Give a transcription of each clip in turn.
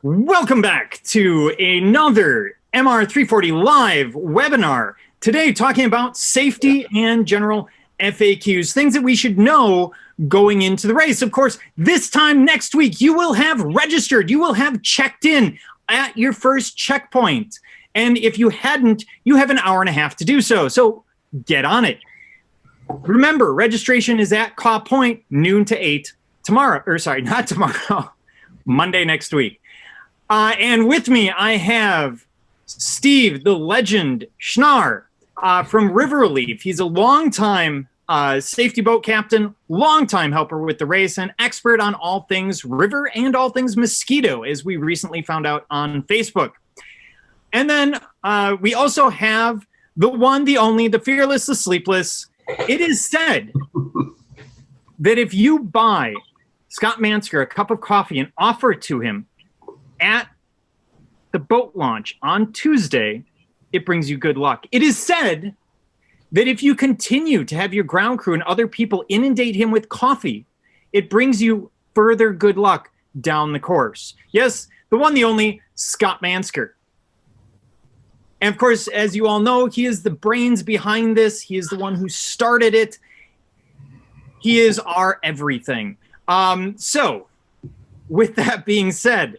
Welcome back to another MR340 live webinar. Today, talking about safety and general FAQs, things that we should know going into the race. Of course, this time next week, you will have registered, you will have checked in at your first checkpoint. And if you hadn't, you have an hour and a half to do so. So get on it. Remember, registration is at Caw Point, noon to 8 tomorrow, or sorry, not tomorrow, Monday next week. And with me, I have Steve, the legend, Schnarr, from River Relief. He's a longtime safety boat captain, longtime helper with the race, and expert on all things river and all things mosquito, as we recently found out on Facebook. And then we also have the one, the only, the fearless, the sleepless. It is said that if you buy Scott Mansker a cup of coffee and offer it to him at the boat launch on Tuesday, it brings you good luck. It is said that if you continue to have your ground crew and other people inundate him with coffee, it brings you further good luck down the course. Yes, the one, the only, Scott Mansker. And of course, as you all know, he is the brains behind this. He is the one who started it. He is our everything. So with that being said,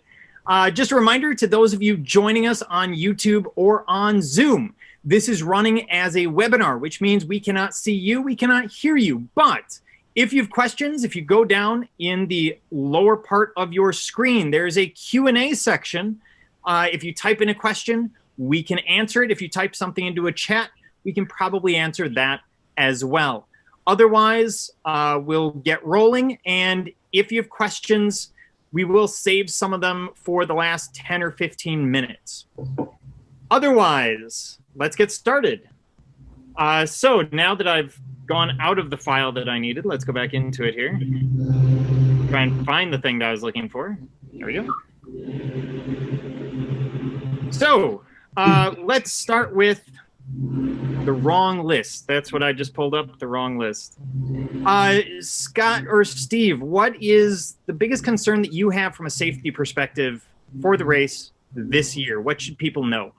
just a reminder to those of you joining us on YouTube or on Zoom, this is running as a webinar, which means we cannot see you, we cannot hear you. But if you have questions, if you go down in the lower part of your screen, there's a Q&A section. If you type in a question, we can answer it. If you type something into a chat, we can probably answer that as well. Otherwise, we'll get rolling. And if you have questions, we will save some of them for the last 10 or 15 minutes. Otherwise, let's get started. So now that I've gone out of the file that I needed, let's go back into it here. Try and find the thing that I was looking for. There we go. So let's start with the wrong list. That's what I just pulled up, the wrong list. Scott or Steve, what is the biggest concern that you have from a safety perspective for the race this year? What should people know?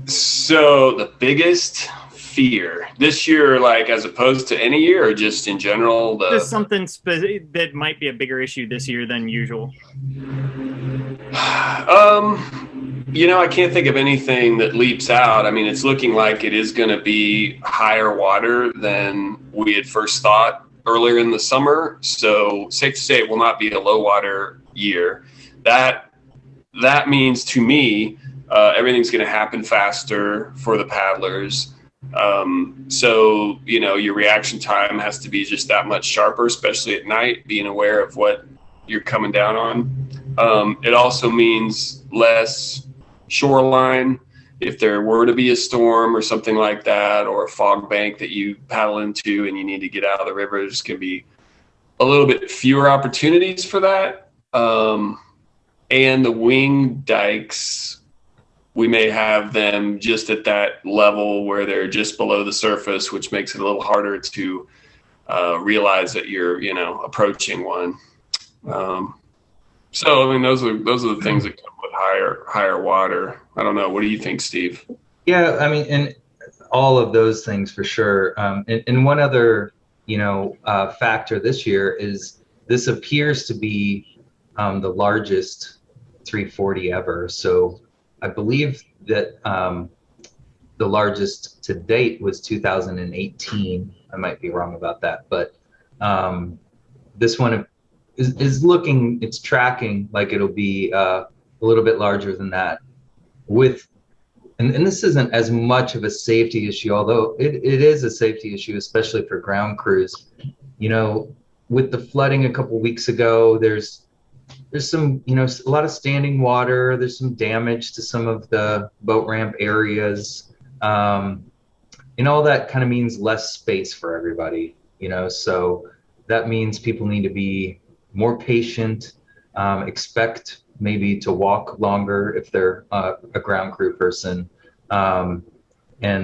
So the biggest fear this year, like as opposed to any year, or just in general? There's something that might be a bigger issue this year than usual. I can't think of anything that leaps out. I mean, it's looking like it is going to be higher water than we had first thought earlier in the summer. So safe to say it will not be a low water year. That means to me, everything's going to happen faster for the paddlers. So, your reaction time has to be just that much sharper, especially at night, being aware of what you're coming down on. It also means less shoreline. If there were to be a storm or something like that, or a fog bank that you paddle into and you need to get out of the river, there's going to be a little bit fewer opportunities for that. And the wing dikes, we may have them just at that level where they're just below the surface, which makes it a little harder to realize that you're, approaching one. So, I mean, those are the things that come with higher water. I don't know. What do you think, Steve? Yeah, I mean, and all of those things for sure. And one other, factor this year is this appears to be the largest 340 ever. So I believe that the largest to date was 2018. I might be wrong about that, but this one is looking, it's tracking like it'll be a little bit larger than that. And this isn't as much of a safety issue, although it is a safety issue, especially for ground crews. With the flooding a couple weeks ago, there's some, a lot of standing water. There's some damage to some of the boat ramp areas. And all that kind of means less space for everybody, so that means people need to be more patient, expect maybe to walk longer if they're a ground crew person. And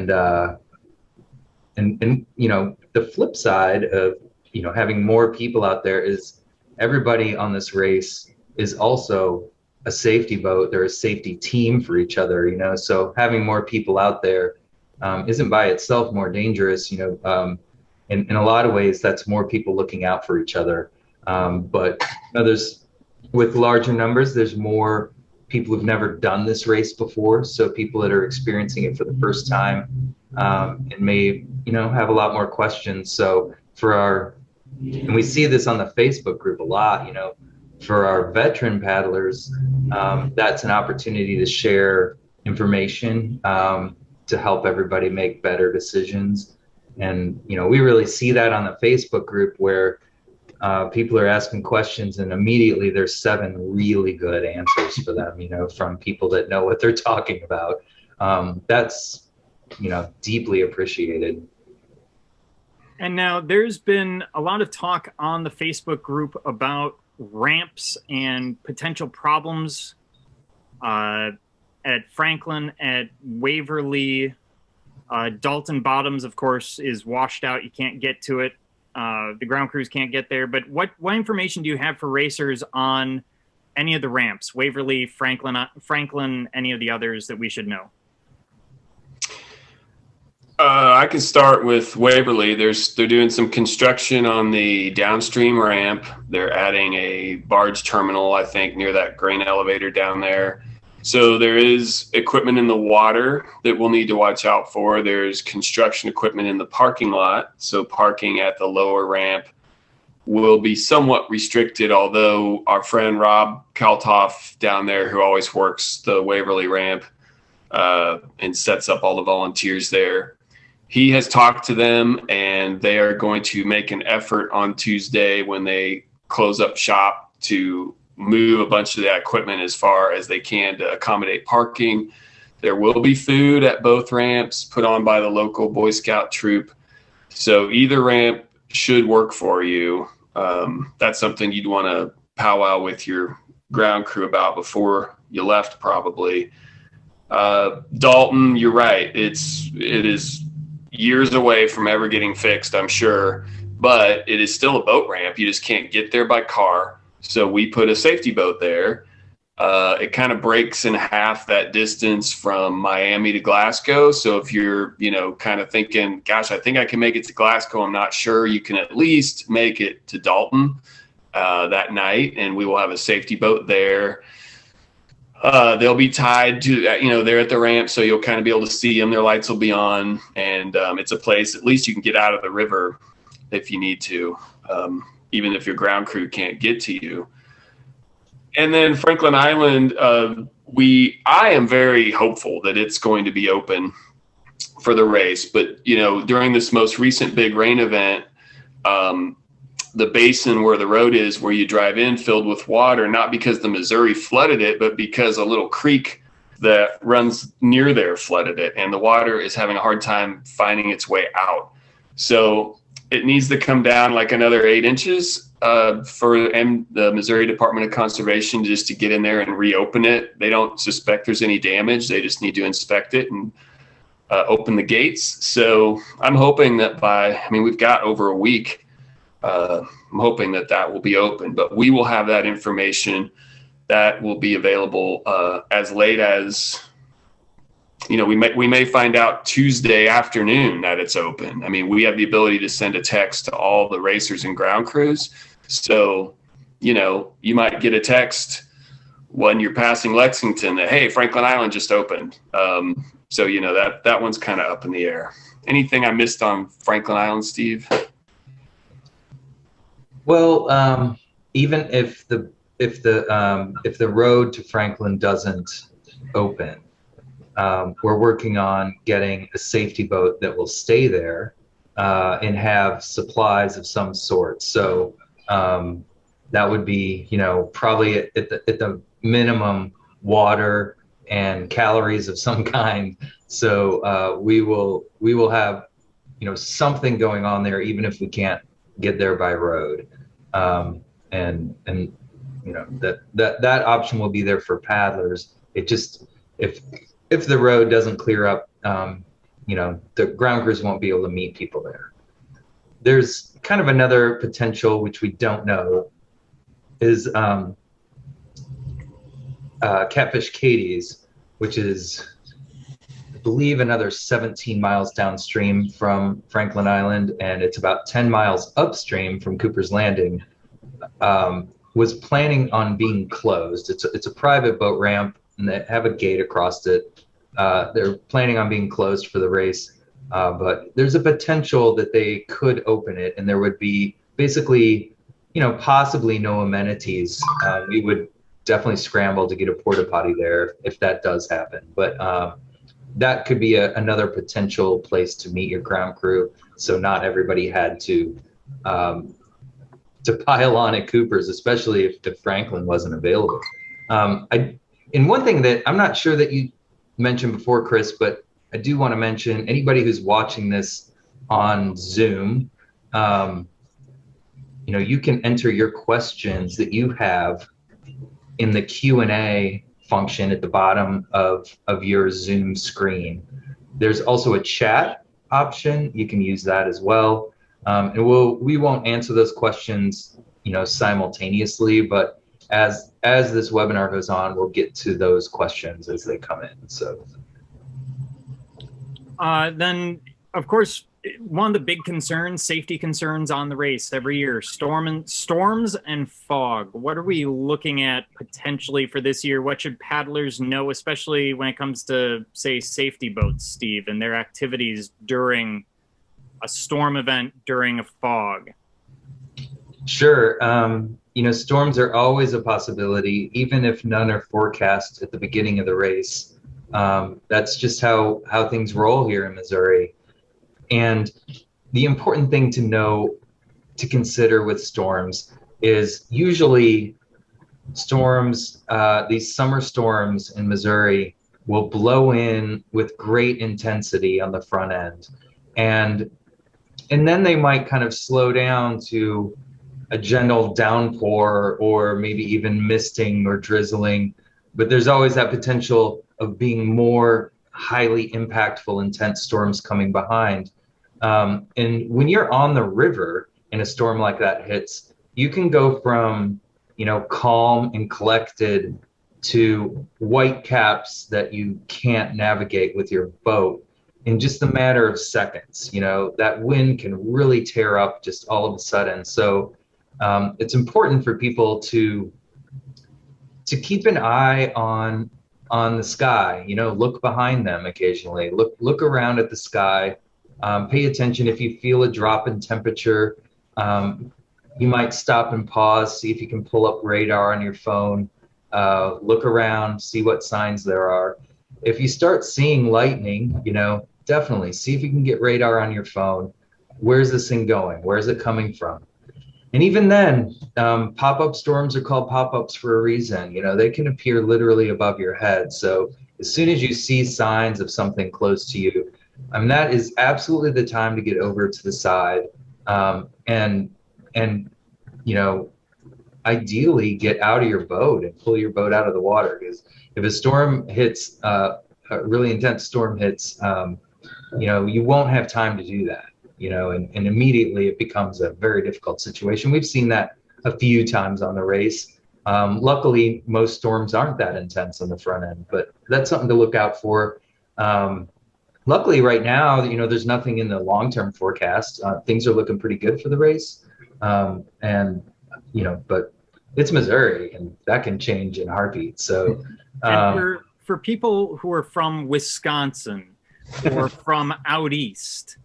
the flip side of, having more people out there is everybody on this race is also a safety boat. They're a safety team for each other, so having more people out there isn't by itself more dangerous, in a lot of ways, that's more people looking out for each other. But with larger numbers, there's more people who've never done this race before. So people that are experiencing it for the first time and may, have a lot more questions. So and we see this on the Facebook group a lot, for our veteran paddlers, that's an opportunity to share information to help everybody make better decisions. And, we really see that on the Facebook group where people are asking questions and immediately there's 7 really good answers for them, from people that know what they're talking about. That's, deeply appreciated. And now there's been a lot of talk on the Facebook group about ramps and potential problems at Franklin, at Waverly. Dalton Bottoms, of course, is washed out. You can't get to it. The ground crews can't get there. But what information do you have for racers on any of the ramps? Waverly, Franklin, any of the others that we should know? I can start with Waverly. They're doing some construction on the downstream ramp. They're adding a barge terminal, I think, near that grain elevator down there. So there is equipment in the water that we'll need to watch out for. There's construction equipment in the parking lot. So parking at the lower ramp will be somewhat restricted, although our friend Rob Kaltoff down there, who always works the Waverly ramp and sets up all the volunteers there, he has talked to them and they are going to make an effort on Tuesday when they close up shop to move a bunch of that equipment as far as they can to accommodate parking. There will be food at both ramps put on by the local Boy Scout troop. So either ramp should work for you. That's something you'd want to powwow with your ground crew about before you left, probably. Dalton, you're right. It is years away from ever getting fixed, I'm sure, but it is still a boat ramp. You just can't get there by car. So we put a safety boat there. It kind of breaks in half that distance from Miami to Glasgow. So if you're, kind of thinking, gosh, I think I can make it to Glasgow, I'm not sure, you can at least make it to Dalton that night, and we will have a safety boat there. They'll be tied to, they're at the ramp, so you'll kind of be able to see them. Their lights will be on, and it's a place at least you can get out of the river if you need to, even if your ground crew can't get to you. And then Franklin Island, I am very hopeful that it's going to be open for the race. But, during this most recent big rain event, the basin where the road is, where you drive in, filled with water, not because the Missouri flooded it, but because a little creek that runs near there flooded it, and the water is having a hard time finding its way out. So it needs to come down like another 8 inches for the Missouri Department of Conservation just to get in there and reopen it. They don't suspect there's any damage. They just need to inspect it and open the gates. So I'm hoping that we've got over a week. I'm hoping that will be open, but we will have that information that will be available as late as, we may find out Tuesday afternoon that it's open. We have the ability to send a text to all the racers and ground crews. So, you might get a text when you're passing Lexington that, hey, Franklin Island just opened. So, that one's kind of up in the air. Anything I missed on Franklin Island, Steve? Well, even if the road to Franklin doesn't open, we're working on getting a safety boat that will stay there and have supplies of some sort. So that would be, probably at the minimum water and calories of some kind. So we will have, something going on there, even if we can't get there by road. And that option will be there for paddlers. It just, if the road doesn't clear up, the ground crews won't be able to meet people there. there's kind of another potential, which we don't know, is Catfish Katie's, which is, I believe, another 17 miles downstream from Franklin Island, and it's about 10 miles upstream from Cooper's Landing, was planning on being closed. It's a private boat ramp, and they have a gate across it. They're planning on being closed for the race, but there's a potential that they could open it, and there would be basically, possibly no amenities. We would definitely scramble to get a porta potty there if that does happen. But that could be another potential place to meet your ground crew, so not everybody had to pile on at Cooper's, especially if Franklin wasn't available. And one thing that I'm not sure that you mentioned before, Chris, but I do want to mention, anybody who's watching this on Zoom, you can enter your questions that you have in the Q&A function at the bottom of your Zoom screen. There's also a chat option. You can use that as well. And we won't answer those questions, simultaneously, but as this webinar goes on, we'll get to those questions as they come in. So then, of course, one of the big concerns, safety concerns on the race every year, storms and fog. What are we looking at potentially for this year? What should paddlers know, especially when it comes to, say, safety boats, Steve, and their activities during a storm event, during a fog? Sure. Storms are always a possibility, even if none are forecast at the beginning of the race. That's just how things roll here in Missouri. And the important thing to know, to consider with storms, is usually storms, these summer storms in Missouri will blow in with great intensity on the front end. And then they might kind of slow down to a gentle downpour, or maybe even misting or drizzling. But there's always that potential of being more highly impactful, intense storms coming behind. And when you're on the river and a storm like that hits, you can go from, calm and collected to white caps that you can't navigate with your boat in just a matter of seconds. That wind can really tear up just all of a sudden. So it's important for people to keep an eye on the sky. Look behind them occasionally. Look around at the sky. Pay attention if you feel a drop in temperature. You might stop and pause, see if you can pull up radar on your phone. Look around, see what signs there are. If you start seeing lightning, definitely see if you can get radar on your phone. Where's this thing going? Where's it coming from? And even then, pop-up storms are called pop-ups for a reason. They can appear literally above your head. So as soon as you see signs of something close to you, that is absolutely the time to get over to the side, and ideally get out of your boat and pull your boat out of the water. Because if a storm hits, a really intense storm hits, you won't have time to do that. And immediately it becomes a very difficult situation. We've seen that a few times on the race. Luckily, most storms aren't that intense on the front end, but that's something to look out for. Luckily, right now, there's nothing in the long-term forecast. Things are looking pretty good for the race. But it's Missouri, and that can change in a heartbeat. So and for people who are from Wisconsin or from out east,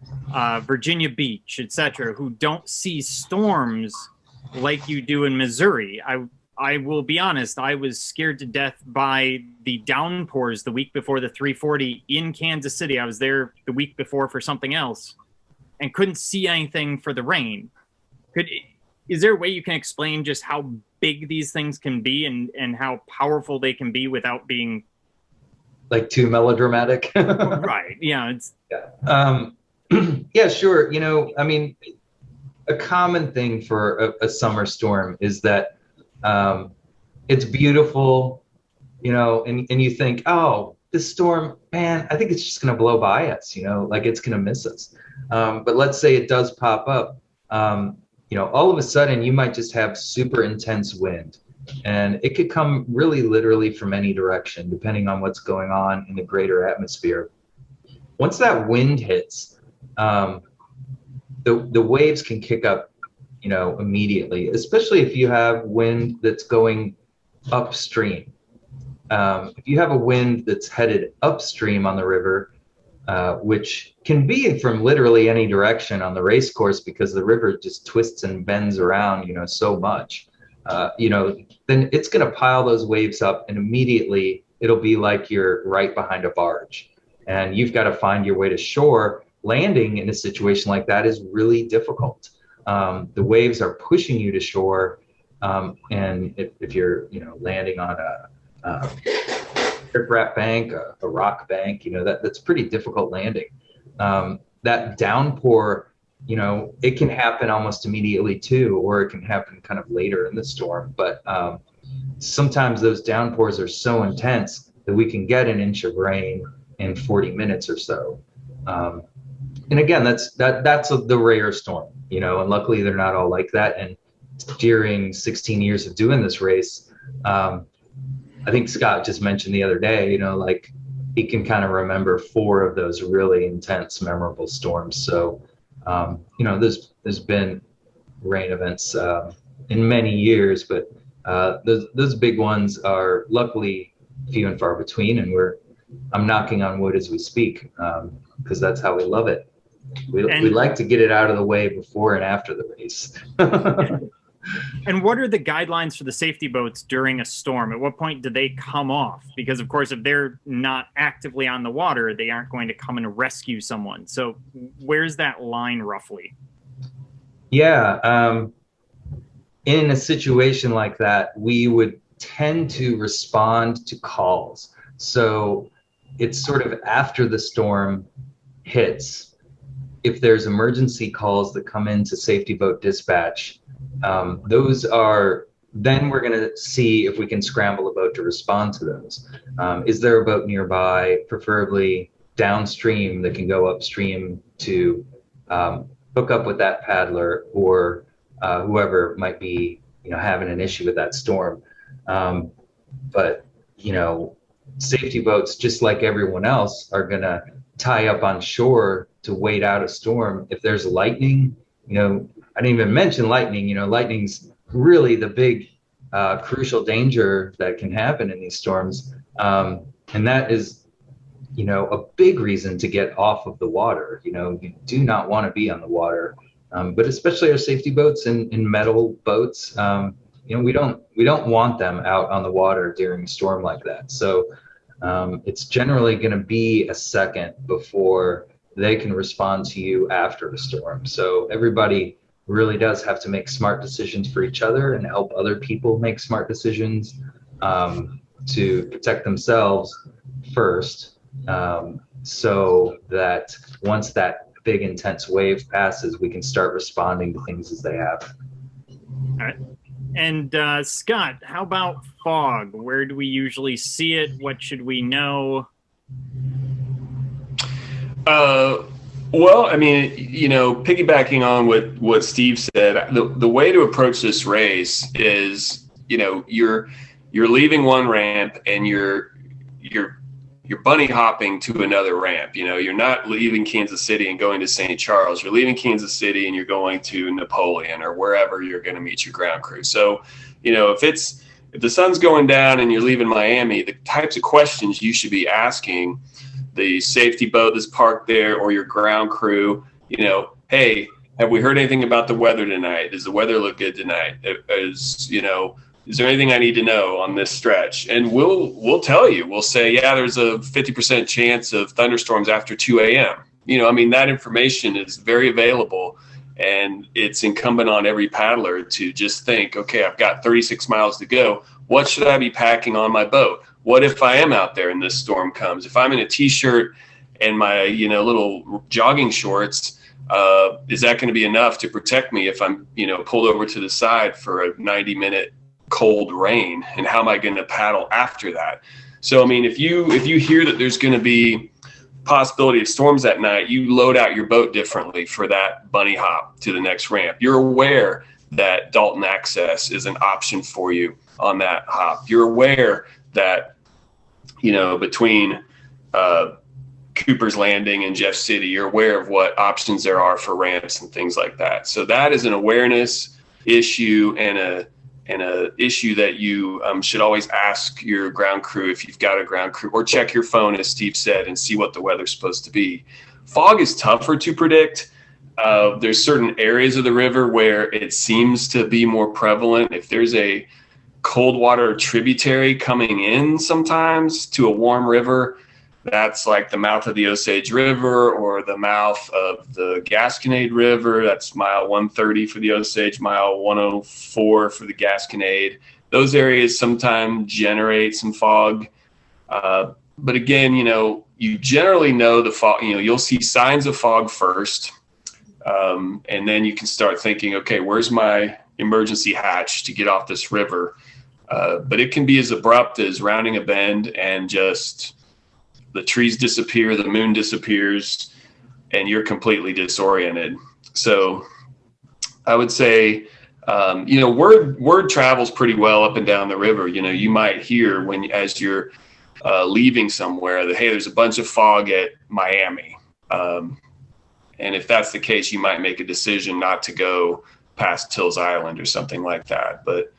Virginia Beach, etc., who don't see storms like you do in Missouri, I will be honest, I was scared to death by the downpours the week before the 340 in Kansas City. I was there the week before for something else and couldn't see anything for the rain. Is there a way you can explain just how big these things can be and how powerful they can be without being like too melodramatic? Right. Yeah. Yeah, sure. A common thing for a summer storm is that it's beautiful, and you think, oh, this storm, man, I think it's just going to blow by us, like it's going to miss us. But let's say it does pop up. all of a sudden you might just have super intense wind, and it could come really literally from any direction, depending on what's going on in the greater atmosphere. Once that wind hits, the waves can kick up, immediately, especially if you have wind that's going upstream. If you have a wind that's headed upstream on the river, which can be from literally any direction on the race course because the river just twists and bends around, so much, then it's going to pile those waves up, and immediately it'll be like you're right behind a barge and you've got to find your way to shore. Landing in a situation like that is really difficult. The waves are pushing you to shore, and if you're, landing on a riprap bank, a rock bank, that's pretty difficult landing. That downpour, it can happen almost immediately too, or it can happen kind of later in the storm. But sometimes those downpours are so intense that we can get an inch of rain in 40 minutes or so. And again, that's the rare storm, and luckily they're not all like that. And during 16 years of doing this race, I think Scott just mentioned the other day, like he can kind of remember 4 of those really intense, memorable storms. So, there's been rain events in many years, but those big ones are luckily few and far between. And I'm knocking on wood as we speak, because that's how we love it. We like to get it out of the way before and after the race. And what are the guidelines for the safety boats during a storm? At what point do they come off? Because, of course, if they're not actively on the water, they aren't going to come and rescue someone. So where's that line roughly? Yeah. In a situation like that, we would tend to respond to calls. So it's sort of after the storm hits. If there's emergency calls that come into safety boat dispatch, then we're going to see if we can scramble a boat to respond to those. Is there a boat nearby, preferably downstream, that can go upstream to hook up with that paddler or whoever might be, having an issue with that storm. But, safety boats, just like everyone else, are going to tie up on shore to wait out a storm. If there's lightning, I didn't even mention lightning. Lightning's really the big crucial danger that can happen in these storms. And that is, a big reason to get off of the water. You do not want to be on the water, but especially our safety boats and metal boats, we don't want them out on the water during a storm like that. So it's generally going to be a second before they can respond to you after a storm. So everybody really does have to make smart decisions for each other and help other people make smart decisions to protect themselves first, so that once that big intense wave passes, we can start responding to things as they happen. All right. And Scott, how about fog? Where do we usually see it? What should we know? Well, I mean, piggybacking on what Steve said, the way to approach this race is, you're leaving one ramp and you're bunny hopping to another ramp. You're not leaving Kansas City and going to St. Charles. You're leaving Kansas City and you're going to Napoleon or wherever you're going to meet your ground crew. So, if the sun's going down and you're leaving Miami, the types of questions you should be asking the safety boat that's parked there or your ground crew, hey, have we heard anything about the weather tonight? Does the weather look good tonight? Is there anything I need to know on this stretch? And we'll tell you. We'll say, yeah, there's a 50% chance of thunderstorms after 2 a.m. That information is very available, and it's incumbent on every paddler to just think, okay, I've got 36 miles to go. What should I be packing on my boat? What if I am out there and this storm comes? If I'm in a T-shirt and my, little jogging shorts, is that going to be enough to protect me if I'm, pulled over to the side for a 90-minute cold rain? And how am I going to paddle after that? So, I mean, if you hear that there's going to be possibility of storms at night, you load out your boat differently for that bunny hop to the next ramp. You're aware that Dalton Access is an option for you on that hop. You're aware that, between Cooper's Landing and Jeff City, you're aware of what options there are for ramps and things like that. So that is an awareness issue and a issue that you should always ask your ground crew if you've got a ground crew, or check your phone, as Steve said, and see what the weather's supposed to be. Fog is tougher to predict. There's certain areas of the river where it seems to be more prevalent. If there's a cold water tributary coming in sometimes to a warm river, that's like the mouth of the Osage River or the mouth of the Gasconade River. That's mile 130 for the Osage, mile 104 for the Gasconade. Those areas sometimes generate some fog. But again, you generally know the fog, you'll see signs of fog first. And then you can start thinking, okay, where's my emergency hatch to get off this river? But it can be as abrupt as rounding a bend and just the trees disappear, the moon disappears, and you're completely disoriented. So I would say, word travels pretty well up and down the river. You might hear as you're leaving somewhere that, hey, there's a bunch of fog at Miami. And if that's the case, you might make a decision not to go past Tills Island or something like that. But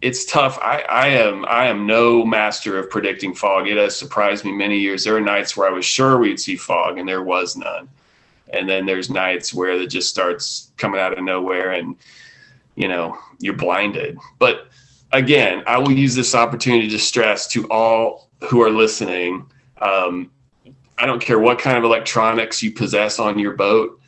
it's tough. I am no master of predicting fog. It has surprised me many years. There are nights where I was sure we'd see fog and there was none. And then there's nights where it just starts coming out of nowhere and, you're blinded. But again, I will use this opportunity to stress to all who are listening, I don't care what kind of electronics you possess on your boat.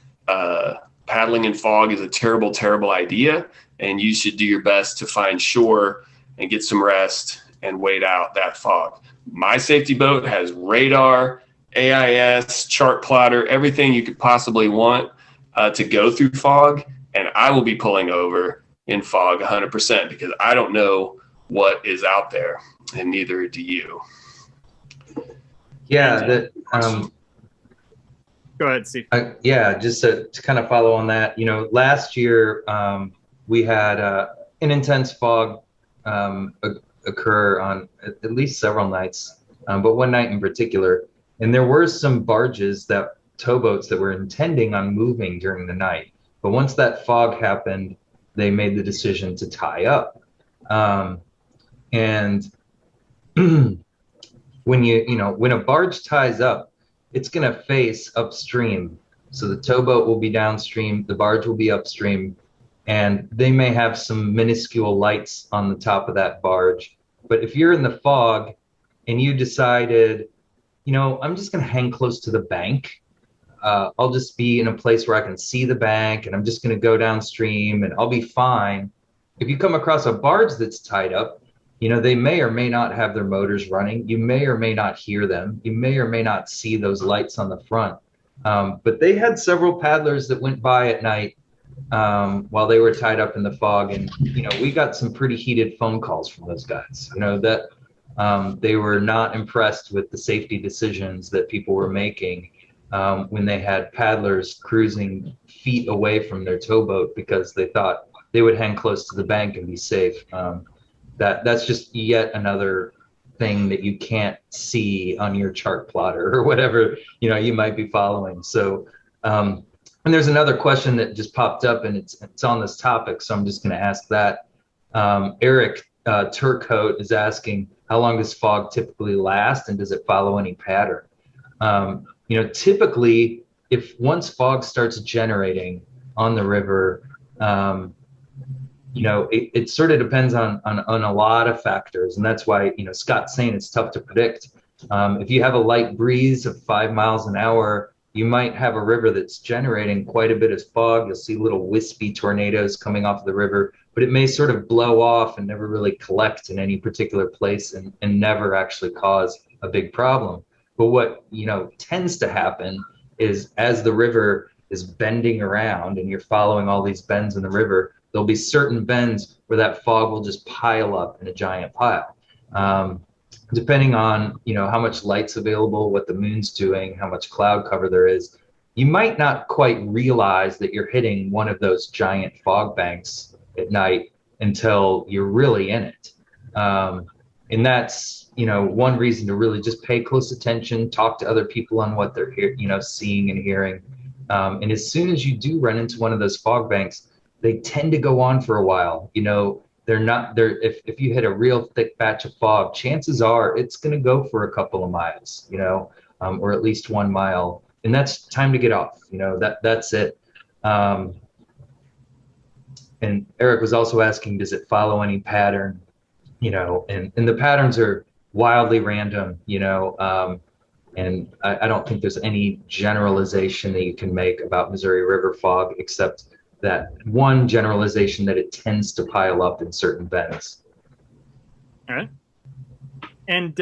Paddling in fog is a terrible, terrible idea. And you should do your best to find shore and get some rest and wait out that fog. My safety boat has radar, AIS, chart plotter, everything you could possibly want to go through fog. And I will be pulling over in fog 100% because I don't know what is out there, and neither do you. Yeah, Go ahead, Steve. Just to kind of follow on that, last year we had an intense fog occur on at least several nights, but one night in particular. And there were some barges, towboats that were intending on moving during the night. But once that fog happened, they made the decision to tie up. And when a barge ties up, it's going to face upstream. So the towboat will be downstream, the barge will be upstream, and they may have some minuscule lights on the top of that barge. But if you're in the fog and you decided, I'm just going to hang close to the bank, I'll just be in a place where I can see the bank, and I'm just going to go downstream and I'll be fine. If you come across a barge that's tied up, they may or may not have their motors running. You may or may not hear them. You may or may not see those lights on the front. But they had several paddlers that went by at night while they were tied up in the fog. And, we got some pretty heated phone calls from those guys, that they were not impressed with the safety decisions that people were making when they had paddlers cruising feet away from their towboat because they thought they would hang close to the bank and be safe. That's just yet another thing that you can't see on your chart plotter or whatever, you might be following. So, and there's another question that just popped up, and it's on this topic, so I'm just going to ask that. Eric Turcoat is asking, how long does fog typically last, and does it follow any pattern? Typically, if once fog starts generating on the river, it sort of depends on a lot of factors, and that's why Scott's saying it's tough to predict. If you have a light breeze of 5 miles an hour, you might have a river that's generating quite a bit of fog. You'll see little wispy tornadoes coming off the river, but it may sort of blow off and never really collect in any particular place and never actually cause a big problem. But what tends to happen is as the river is bending around and you're following all these bends in the river, there'll be certain bends where that fog will just pile up in a giant pile. depending on, how much light's available, what the moon's doing, how much cloud cover there is, you might not quite realize that you're hitting one of those giant fog banks at night until you're really in it. And that's, one reason to really just pay close attention, talk to other people on what they're seeing and hearing. And as soon as you do run into one of those fog banks, they tend to go on for a while. They're not there. If you hit a real thick patch of fog, chances are it's going to go for a couple of miles, or at least 1 mile. And that's time to get off, that's it. And Eric was also asking, does it follow any pattern? And the patterns are wildly random, and I don't think there's any generalization that you can make about Missouri River fog, except that one generalization that it tends to pile up in certain bends. All right. And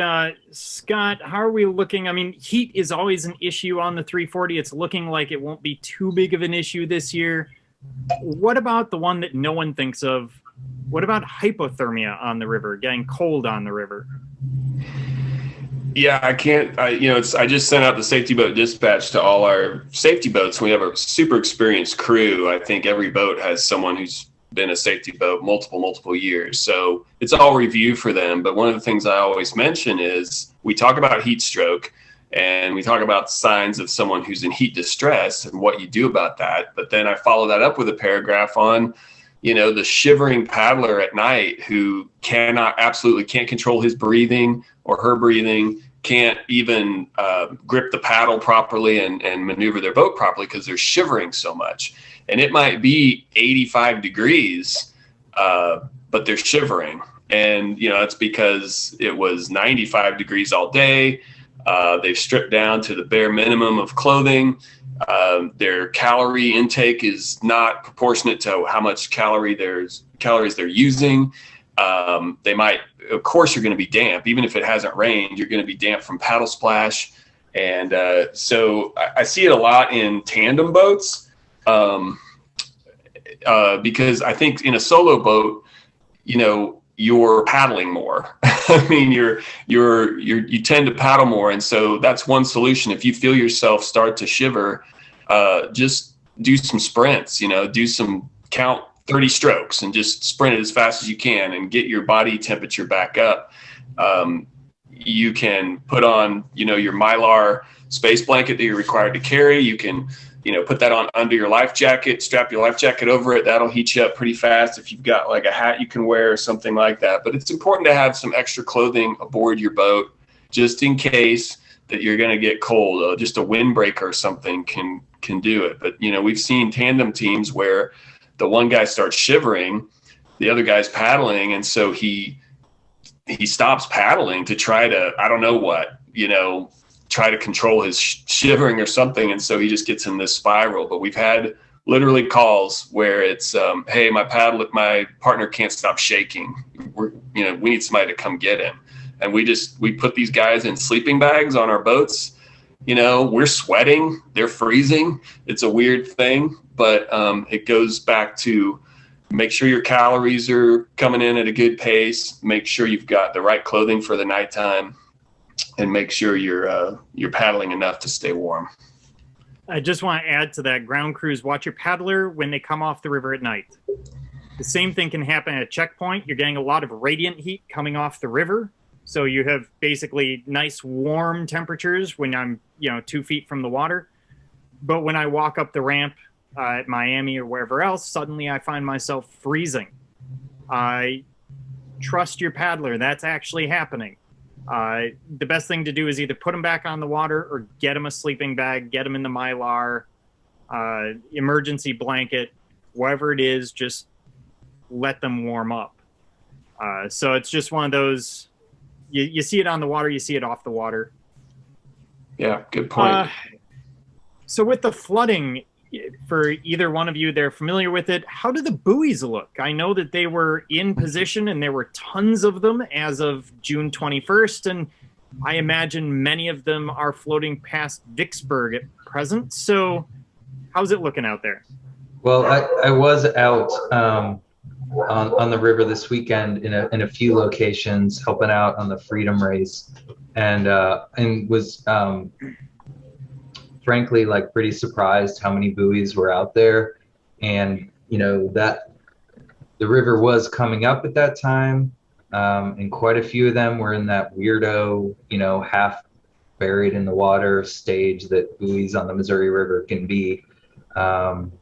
Scott, how are we looking? I mean, heat is always an issue on the 340. It's looking like it won't be too big of an issue this year. What about the one that no one thinks of? What about hypothermia on the river, getting cold on the river? Yeah, I can't. I just sent out the safety boat dispatch to all our safety boats. We have a super experienced crew. I think every boat has someone who's been a safety boat multiple years. So it's all review for them. But one of the things I always mention is we talk about heat stroke and we talk about signs of someone who's in heat distress and what you do about that. But then I follow that up with a paragraph on, the shivering paddler at night who absolutely can't control his breathing or her breathing, can't even grip the paddle properly and maneuver their boat properly because they're shivering so much. And it might be 85 degrees, but they're shivering. And, it's because it was 95 degrees all day. They've stripped down to the bare minimum of clothing. Their calorie intake is not proportionate to how much calories they're using. They might, of course, you're going to be damp. Even if it hasn't rained, you're going to be damp from paddle splash. And so I see it a lot in tandem boats. Because I think in a solo boat, you're paddling more. I mean, you tend to paddle more. And so that's one solution. If you feel yourself start to shiver, just do some sprints, count 30 strokes and just sprint it as fast as you can and get your body temperature back up. You can put on, your Mylar space blanket that you're required to carry. You can, put that on under your life jacket, strap your life jacket over it. That'll heat you up pretty fast. If you've got like a hat you can wear or something like that. But it's important to have some extra clothing aboard your boat just in case that you're going to get cold. Just a windbreaker or something can do it. But, we've seen tandem teams where the one guy starts shivering, the other guy's paddling. And so he stops paddling to try to, I don't know what, try to control his shivering or something. And so he just gets in this spiral. But we've had literally calls where it's, hey, my partner can't stop shaking. We need somebody to come get him. And we put these guys in sleeping bags on our boats. We're sweating, they're freezing. It's a weird thing, but it goes back to make sure your calories are coming in at a good pace, make sure you've got the right clothing for the nighttime, and make sure you're paddling enough to stay warm. I just want to add to that, ground crews, watch your paddler when they come off the river at night. The same thing can happen at a checkpoint. You're getting a lot of radiant heat coming off the river. So you have basically nice warm temperatures when I'm, 2 feet from the water. But when I walk up the ramp at Miami or wherever else, suddenly I find myself freezing. I trust your paddler. That's actually happening. The best thing to do is either put them back on the water or get them a sleeping bag, get them in the Mylar, emergency blanket, whatever it is, just let them warm up. So it's just one of those, you see it on the water, you see it off the water. Yeah, good point. So with the flooding, for either one of you, they're familiar with it. How do the buoys look? I know that they were in position and there were tons of them as of June 21st. And I imagine many of them are floating past Vicksburg at present. So how's it looking out there? Well, I was out on the river this weekend in a few locations, helping out on the Freedom Race, and was frankly like pretty surprised how many buoys were out there, and that the river was coming up at that time, and quite a few of them were in that weirdo, half buried in the water stage that buoys on the Missouri River can be,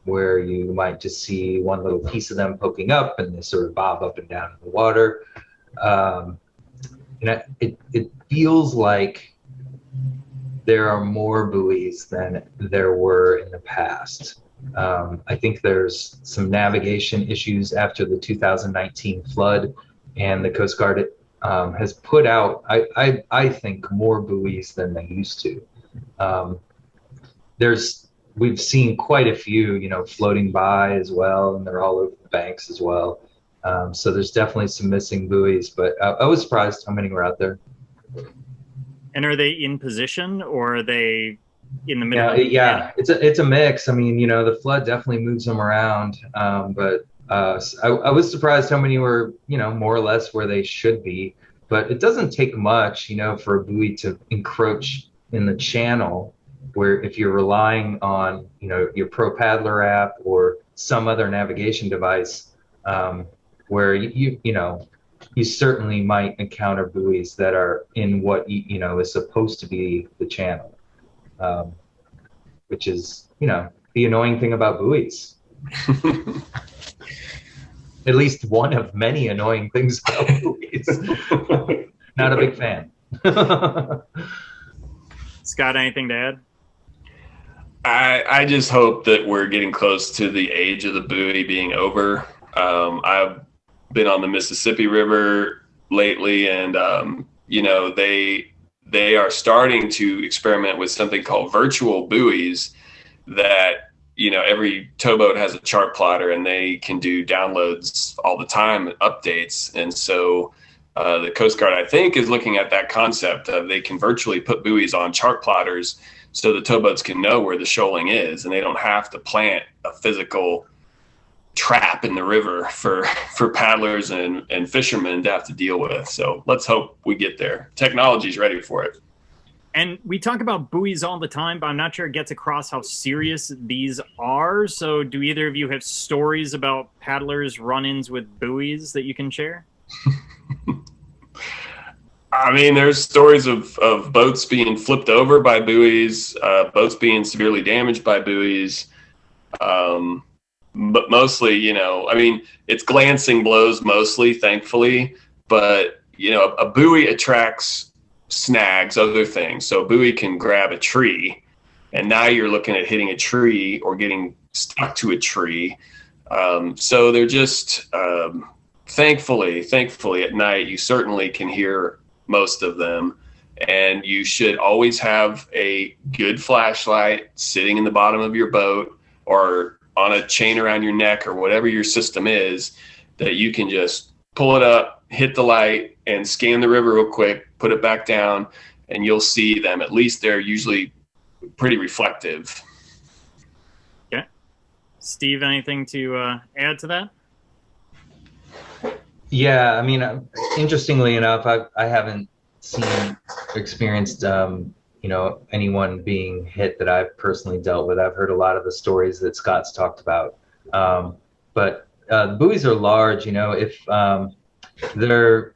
where you might just see one little piece of them poking up and they sort of bob up and down in the water. And it feels like there are more buoys than there were in the past. I think there's some navigation issues after the 2019 flood, and the Coast Guard has put out, I think, more buoys than they used to. We've seen quite a few, floating by as well, and they're all over the banks as well. So there's definitely some missing buoys, but I was surprised how many were out there. And are they in position, or are they in the middle? Yeah, it's a mix. I mean, the flood definitely moves them around, but I was surprised how many were, more or less where they should be. But it doesn't take much, for a buoy to encroach in the channel, where if you're relying on, your Pro Paddler app or some other navigation device, where you certainly might encounter buoys that are in what is supposed to be the channel, which is the annoying thing about buoys. At least one of many annoying things about buoys. Not a big fan. Scott, anything to add? I just hope that we're getting close to the age of the buoy being over. I've been on the Mississippi River lately, and they are starting to experiment with something called virtual buoys that every towboat has a chart plotter, and they can do downloads all the time, updates. And so the Coast Guard, I think, is looking at that concept of they can virtually put buoys on chart plotters so the towboats can know where the shoaling is, and they don't have to plant a physical trap in the river for paddlers and fishermen to have to deal with. So let's hope we get there. Technology's ready for it. And we talk about buoys all the time, but I'm not sure it gets across how serious these are. So do either of you have stories about paddlers' run-ins with buoys that you can share? I mean, there's stories of boats being flipped over by buoys, boats being severely damaged by buoys. But mostly, I mean, it's glancing blows mostly, thankfully. But, a buoy attracts snags, other things. So a buoy can grab a tree, and now you're looking at hitting a tree or getting stuck to a tree. So they're just, thankfully at night, you certainly can hear most of them. And you should always have a good flashlight sitting in the bottom of your boat or on a chain around your neck or whatever your system is, that you can just pull it up, hit the light, and scan the river real quick, put it back down, and you'll see them. At least they're usually pretty reflective. Yeah. Steve, anything to add to that? Yeah, I mean, interestingly enough, I haven't experienced anyone being hit that I've personally dealt with. I've heard a lot of the stories that Scott's talked about, but the buoys are large. If they're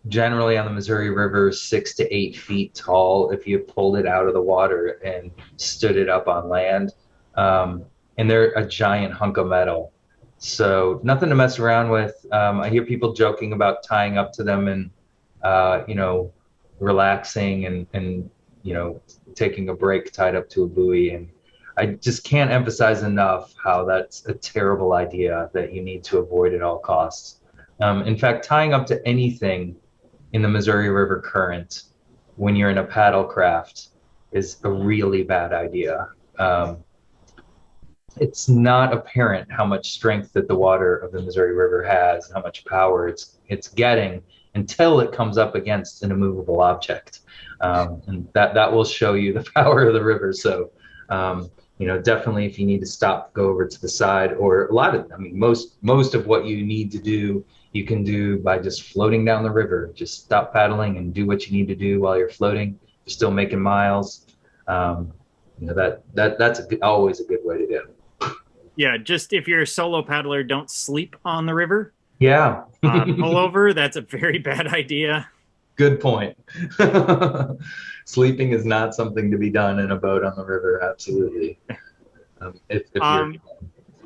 generally on the Missouri River 6 to 8 feet tall, if you pulled it out of the water and stood it up on land, and they're a giant hunk of metal. So nothing to mess around with. I hear people joking about tying up to them and, relaxing and taking a break tied up to a buoy. And I just can't emphasize enough how that's a terrible idea that you need to avoid at all costs. In fact, tying up to anything in the Missouri River current when you're in a paddle craft is a really bad idea. It's not apparent how much strength that the water of the Missouri River has, how much power it's getting until it comes up against an immovable object. And that will show you the power of the river. So definitely if you need to stop, go over to the side, or most of what you need to do, you can do by just floating down the river. Just stop paddling and do what you need to do while you're floating. You're still making miles. That's always a good way to go. Yeah, just if you're a solo paddler, don't sleep on the river. Yeah. Pull over, that's a very bad idea. Good point. Sleeping is not something to be done in a boat on the river. Absolutely.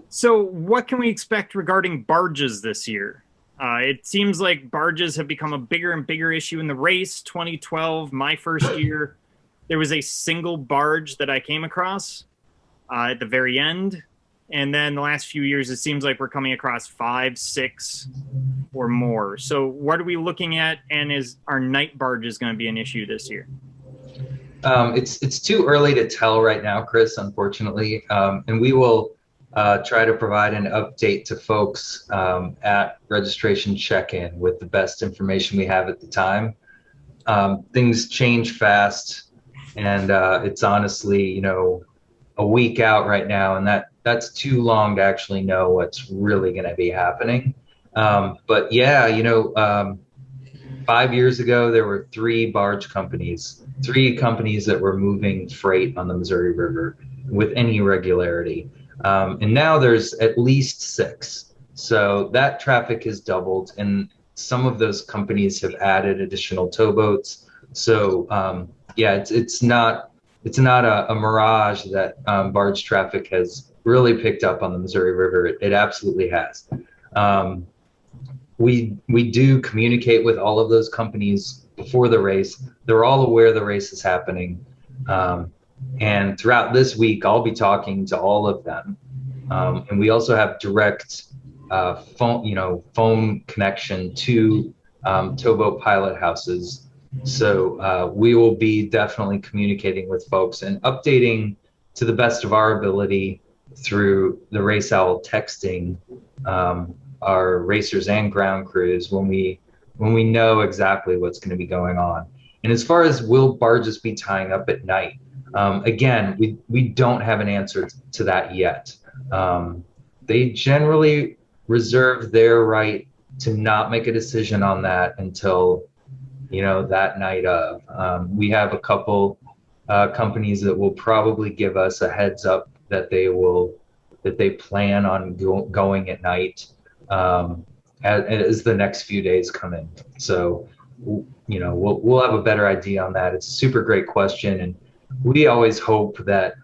So what can we expect regarding barges this year? It seems like barges have become a bigger and bigger issue in the race. 2012, my first year, there was a single barge that I came across at the very end. And then the last few years, it seems like we're coming across 5, 6 or more. So what are we looking at? And is our night barges going to be an issue this year? It's too early to tell right now, Chris, unfortunately. And we will try to provide an update to folks at registration check-in with the best information we have at the time. Things change fast, and it's honestly, a week out right now, and that's too long to actually know what's really going to be happening. But yeah, 5 years ago, there were 3 barge companies, 3 companies that were moving freight on the Missouri River with any regularity. And now there's at least 6. So that traffic has doubled, and some of those companies have added additional towboats. So yeah, it's not a mirage that barge traffic has really picked up on the Missouri River. It absolutely has. We do communicate with all of those companies before the race. They're all aware the race is happening. And throughout this week, I'll be talking to all of them. And we also have direct phone connection to towboat pilot houses. So we will be definitely communicating with folks and updating to the best of our ability through the Race Owl texting our racers and ground crews when we know exactly what's going to be going on. And as far as will barges be tying up at night, again, we don't have an answer to that yet. They generally reserve their right to not make a decision on that until that night of. We have a couple companies that will probably give us a heads up that they plan on going at night as the next few days come in. So we'll have a better idea on that. It's a super great question, and we always hope that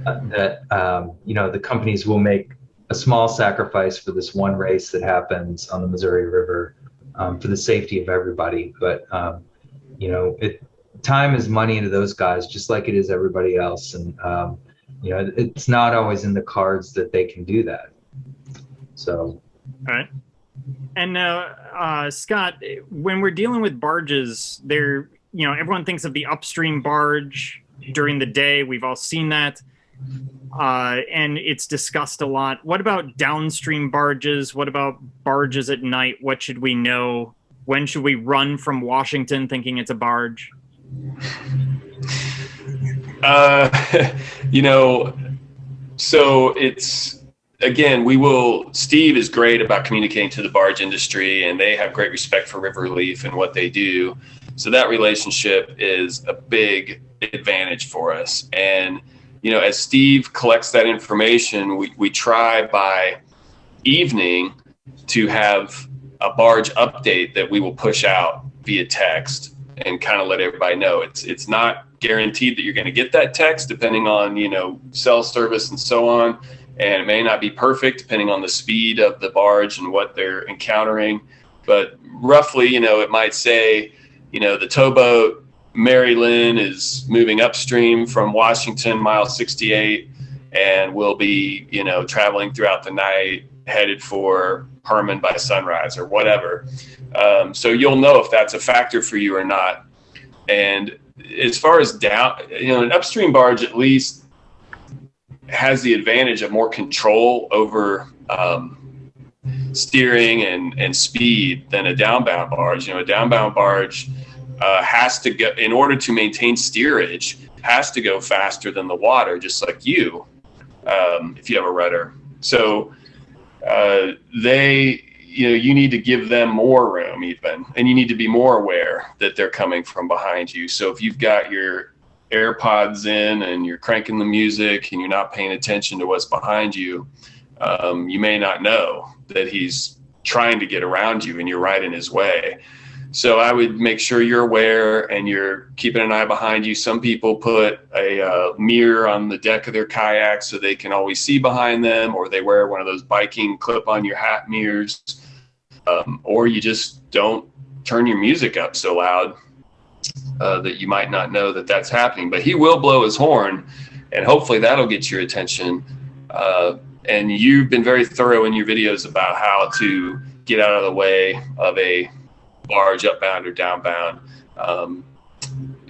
the companies will make a small sacrifice for this one race that happens on the Missouri River for the safety of everybody. But time is money to those guys, just like it is everybody else, and it's not always in the cards that they can do that. So, all right. And Scott, when we're dealing with barges, everyone thinks of the upstream barge during the day. We've all seen that. And it's discussed a lot. What about downstream barges? What about barges at night? What should we know? When should we run from Washington thinking it's a barge? So it's, again, Steve is great about communicating to the barge industry, and they have great respect for river relief and what they do. So that relationship is a big advantage for us. And as Steve collects that information, we try by evening to have a barge update that we will push out via text and kind of let everybody know. It's not guaranteed that you're going to get that text, depending on, cell service and so on. And it may not be perfect depending on the speed of the barge and what they're encountering. But roughly, it might say, the towboat Mary Lynn is moving upstream from Washington, mile 68, and will be, traveling throughout the night, headed for Herman by sunrise or whatever. So you'll know if that's a factor for you or not. And as far as an upstream barge at least has the advantage of more control over steering and speed than a downbound barge. A downbound barge, has to go, in order to maintain steerage, has to go faster than the water, just like you, if you have a rudder. So you need to give them more room even, and you need to be more aware that they're coming from behind you. So if you've got your AirPods in and you're cranking the music and you're not paying attention to what's behind you, you may not know that he's trying to get around you and you're right in his way. So I would make sure you're aware and you're keeping an eye behind you. Some people put a mirror on the deck of their kayak so they can always see behind them, or they wear one of those biking clip on your hat mirrors, or you just don't turn your music up so loud that you might not know that that's happening. But he will blow his horn, and hopefully that'll get your attention. And you've been very thorough in your videos about how to get out of the way of a barge upbound or downbound.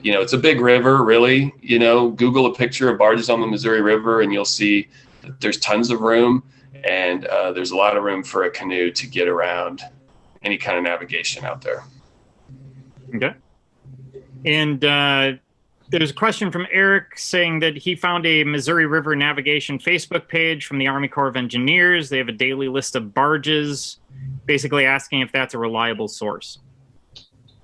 It's a big river, really. Google a picture of barges on the Missouri River and you'll see that there's tons of room, and there's a lot of room for a canoe to get around any kind of navigation out there. Okay. And there's a question from Eric saying that he found a Missouri River navigation Facebook page from the Army Corps of Engineers. They have a daily list of barges, basically asking if that's a reliable source.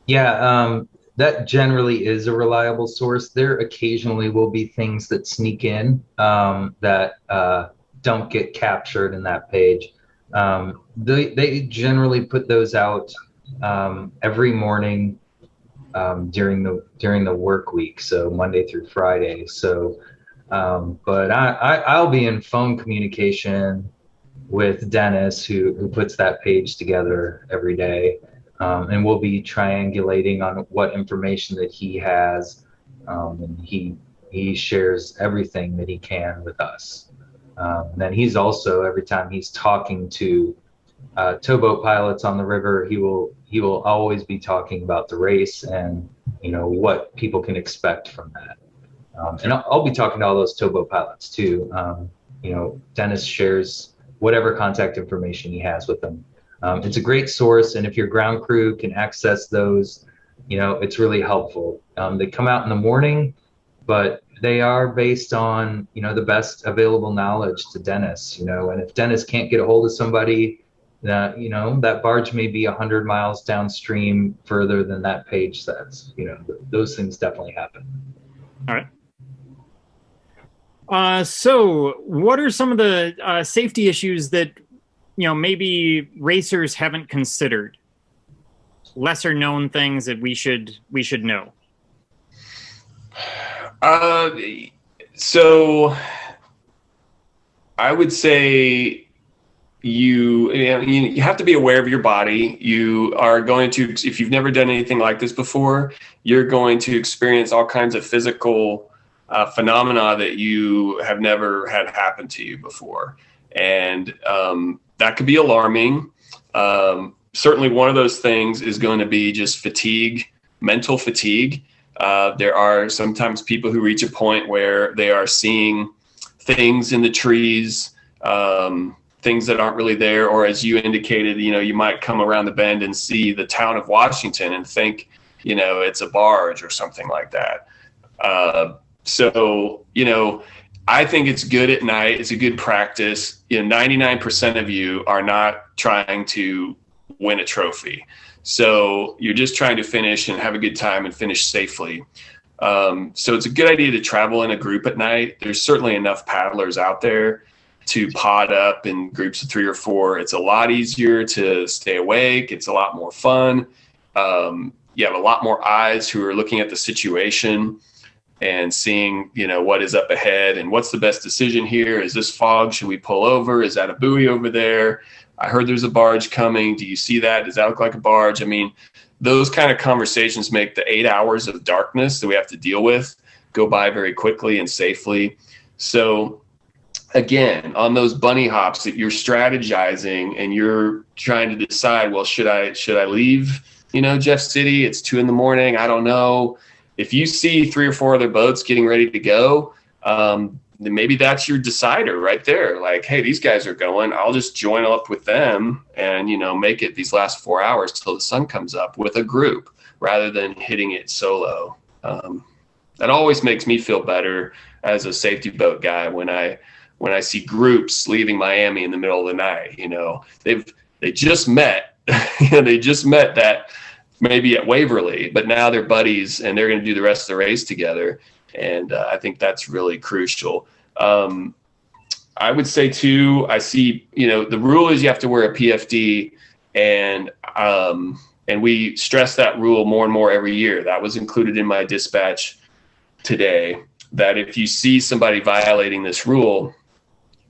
Yeah, that generally is a reliable source. There occasionally will be things that sneak in that don't get captured in that page. They generally put those out every morning during the work week, so Monday through Friday. So, but I'll be in phone communication with Dennis, who puts that page together every day. And we'll be triangulating on what information that he has, and he shares everything that he can with us. And then he's also, every time he's talking to towboat pilots on the river, he will always be talking about the race and what people can expect from that. And I'll be talking to all those towboat pilots too. Dennis shares whatever contact information he has with them. It's a great source, and if your ground crew can access those, it's really helpful. They come out in the morning, but they are based on, the best available knowledge to Dennis, and if Dennis can't get a hold of somebody, that barge may be 100 miles downstream further than that page says. Those things definitely happen. All right. So what are some of the safety issues that maybe racers haven't considered? Lesser known things that we should know. So I would say you have to be aware of your body. You are going to, if you've never done anything like this before, you're going to experience all kinds of physical phenomena that you have never had happen to you before. And that could be alarming. Certainly one of those things is going to be just fatigue, mental fatigue. There are sometimes people who reach a point where they are seeing things in the trees, things that aren't really there, or as you indicated, you might come around the bend and see the town of Washington and think, it's a barge or something like that. So, I think it's good at night. It's a good practice. 99% of you are not trying to win a trophy. So you're just trying to finish and have a good time and finish safely. So it's a good idea to travel in a group at night. There's certainly enough paddlers out there to pod up in groups of 3 or 4. It's a lot easier to stay awake. It's a lot more fun. You have a lot more eyes who are looking at the situation and seeing, what is up ahead and what's the best decision here. Is this fog? Should we pull over? Is that a buoy over there? I heard there's a barge coming. Do you see that? Does that look like a barge? I mean, those kind of conversations make the 8 hours of darkness that we have to deal with go by very quickly and safely. So again, on those bunny hops, if you're strategizing and you're trying to decide, well, should I leave, Jeff City? It's 2 a.m. I don't know. If you see 3 or 4 other boats getting ready to go, then maybe that's your decider right there. Like, hey, these guys are going. I'll just join up with them and, make it these last 4 hours till the sun comes up with a group. rather than hitting it solo. That always makes me feel better as a safety boat guy when I see groups leaving Miami in the middle of the night. They just met, they just met that maybe at Waverly, but now they're buddies and they're going to do the rest of the race together. And I think that's really crucial. I would say too, I see, the rule is you have to wear a PFD, and we stress that rule more and more every year. That was included in my dispatch today, that if you see somebody violating this rule,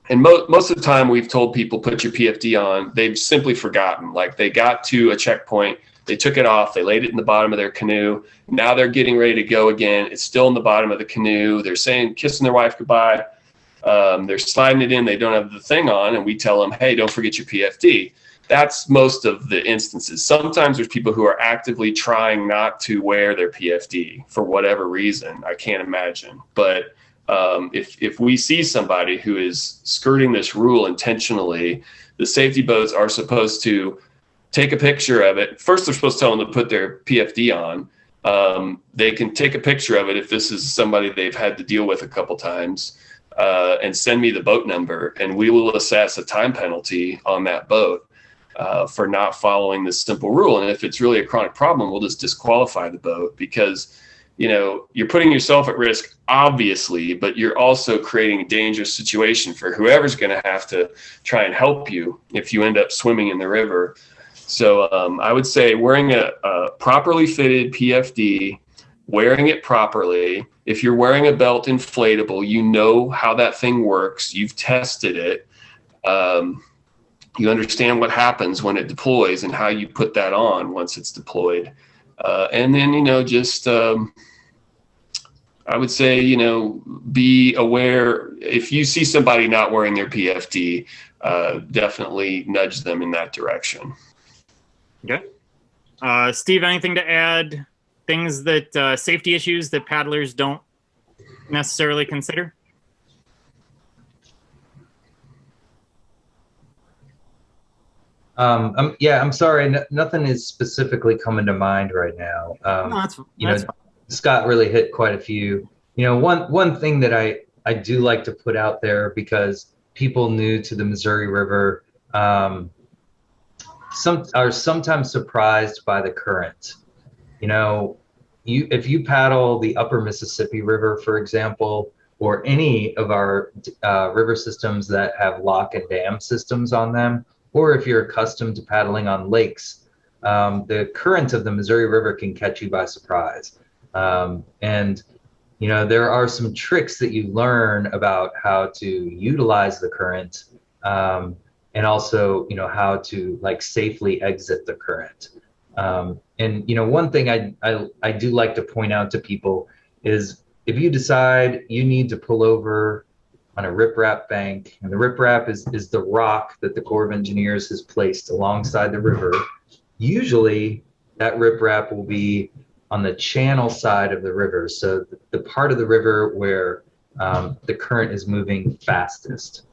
and most of the time we've told people put your PFD on, they've simply forgotten. Like, they got to a checkpoint, they took it off, they laid it in the bottom of their canoe. Now they're getting ready to go again. It's still in the bottom of the canoe. They're kissing their wife goodbye. They're sliding it in. They don't have the thing on, and we tell them, hey, don't forget your PFD. That's most of the instances. Sometimes there's people who are actively trying not to wear their PFD for whatever reason. I can't imagine. But if we see somebody who is skirting this rule intentionally, the safety boats are supposed to take a picture of it. First, they're supposed to tell them to put their PFD on. They can take a picture of it if this is somebody they've had to deal with a couple times, and send me the boat number, and we will assess a time penalty on that boat for not following this simple rule. And if it's really a chronic problem, we'll just disqualify the boat, because you're putting yourself at risk, obviously, but you're also creating a dangerous situation for whoever's going to have to try and help you if you end up swimming in the river. So I would say wearing a properly fitted PFD, wearing it properly. If you're wearing a belt inflatable, you know how that thing works. You've tested it. You understand what happens when it deploys and how you put that on once it's deployed. And then, just I would say, be aware. If you see somebody not wearing their PFD, definitely nudge them in that direction. Okay. Steve, anything to add? Things that safety issues that paddlers don't necessarily consider? I'm sorry. Nothing is specifically coming to mind right now. No, that's fine. Scott really hit quite a few. One thing that I do like to put out there, because people new to the Missouri River are sometimes surprised by the current. If you paddle the upper Mississippi River, for example, or any of our river systems that have lock and dam systems on them, or if you're accustomed to paddling on lakes, the current of the Missouri River can catch you by surprise. And there are some tricks that you learn about how to utilize the current, and also, how to safely exit the current. And one thing I do like to point out to people is, if you decide you need to pull over on a riprap bank, and the riprap is the rock that the Corps of Engineers has placed alongside the river, usually that riprap will be on the channel side of the river, so the part of the river where the current is moving fastest.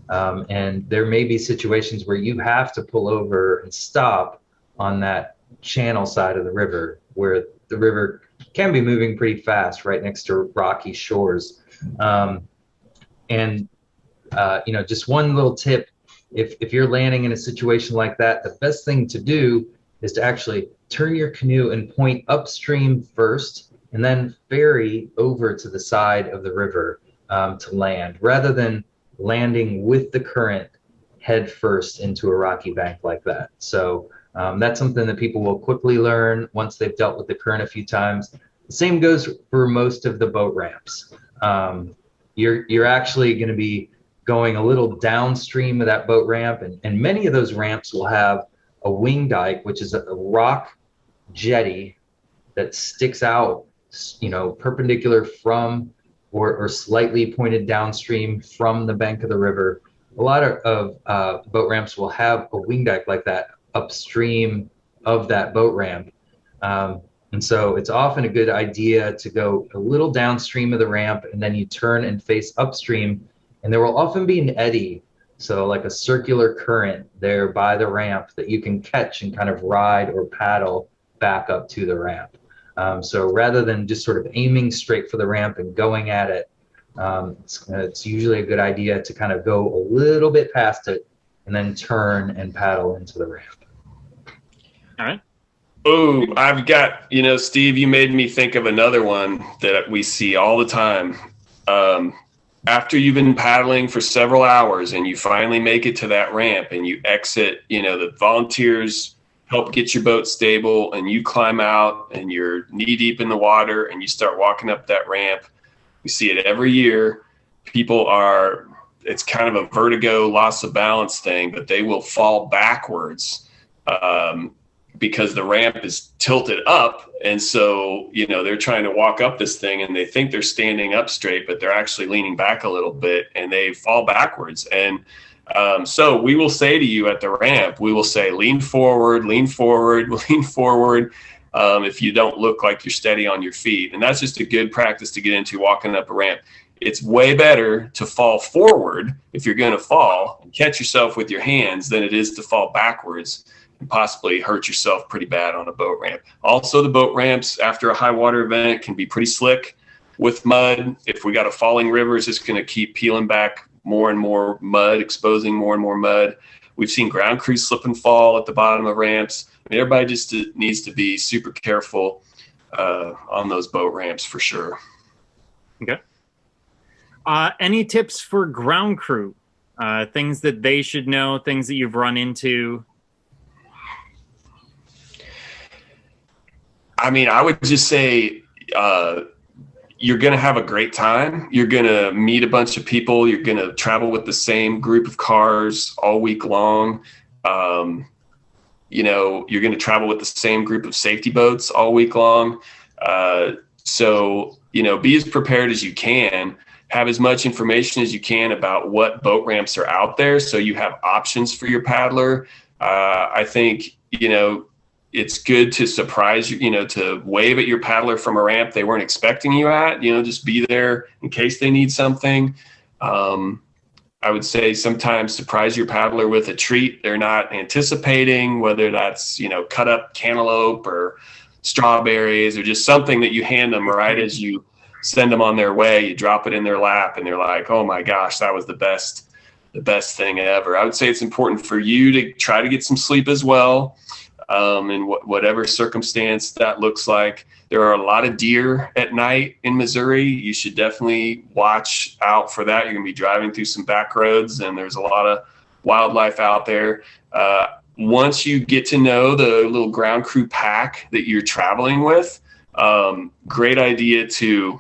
And there may be situations where you have to pull over and stop on that channel side of the river, where the river can be moving pretty fast right next to rocky shores. Just one little tip: if you're landing in a situation like that, the best thing to do is to actually turn your canoe and point upstream first, and then ferry over to the side of the river to land, rather than landing with the current head first into a rocky bank like that. So that's something that people will quickly learn once they've dealt with the current a few times. The same goes for most of the boat ramps. You're actually going to be going a little downstream of that boat ramp, and many of those ramps will have a wing dike, which is a rock jetty that sticks out, perpendicular from or slightly pointed downstream from the bank of the river. A lot of boat ramps will have a wing dike like that upstream of that boat ramp. And so it's often a good idea to go a little downstream of the ramp, and then you turn and face upstream, and there will often be an eddy, so like a circular current there by the ramp that you can catch and kind of ride or paddle back up to the ramp. So rather than just sort of aiming straight for the ramp and going at it, it's usually a good idea to kind of go a little bit past it and then turn and paddle into the ramp. All right. Oh, I've got, Steve, you made me think of another one that we see all the time. After you've been paddling for several hours and you finally make it to that ramp and you exit, the volunteers help get your boat stable and you climb out and you're knee deep in the water and you start walking up that ramp. We see it every year. It's kind of a vertigo, loss of balance thing, but they will fall backwards because the ramp is tilted up. And so, they're trying to walk up this thing and they think they're standing up straight, but they're actually leaning back a little bit and they fall backwards. And so we will say to you at the ramp, we will say, lean forward, lean forward, lean forward. If you don't look like you're steady on your feet. And that's just a good practice to get into walking up a ramp. It's way better to fall forward if you're going to fall and catch yourself with your hands than it is to fall backwards and possibly hurt yourself pretty bad on a boat ramp. Also, the boat ramps after a high water event can be pretty slick with mud. If we got a falling river, it's just going to keep peeling back more and more mud, exposing more and more mud. We've seen ground crews slip and fall at the bottom of ramps. Everybody just needs to be super careful on those boat ramps for sure. Okay. Any tips for ground crew? Things that they should know, things that you've run into? I mean, I would just say you're going to have a great time. You're going to meet a bunch of people. You're going to travel with the same group of cars all week long. You're going to travel with the same group of safety boats all week long. So, be as prepared as you can. Have as much information as you can about what boat ramps are out there so you have options for your paddler. I think, it's good to surprise you, to wave at your paddler from a ramp they weren't expecting you at, just be there in case they need something. I would say sometimes surprise your paddler with a treat they're not anticipating, whether that's, cut up cantaloupe or strawberries or just something that you hand them right as you send them on their way. You drop it in their lap and they're like, oh my gosh, that was the best thing ever. I would say it's important for you to try to get some sleep as well. In whatever circumstance that looks like. There are a lot of deer at night in Missouri. You should definitely watch out for that. You're going to be driving through some back roads and there's a lot of wildlife out there. Once you get to know the little ground crew pack that you're traveling with, great idea to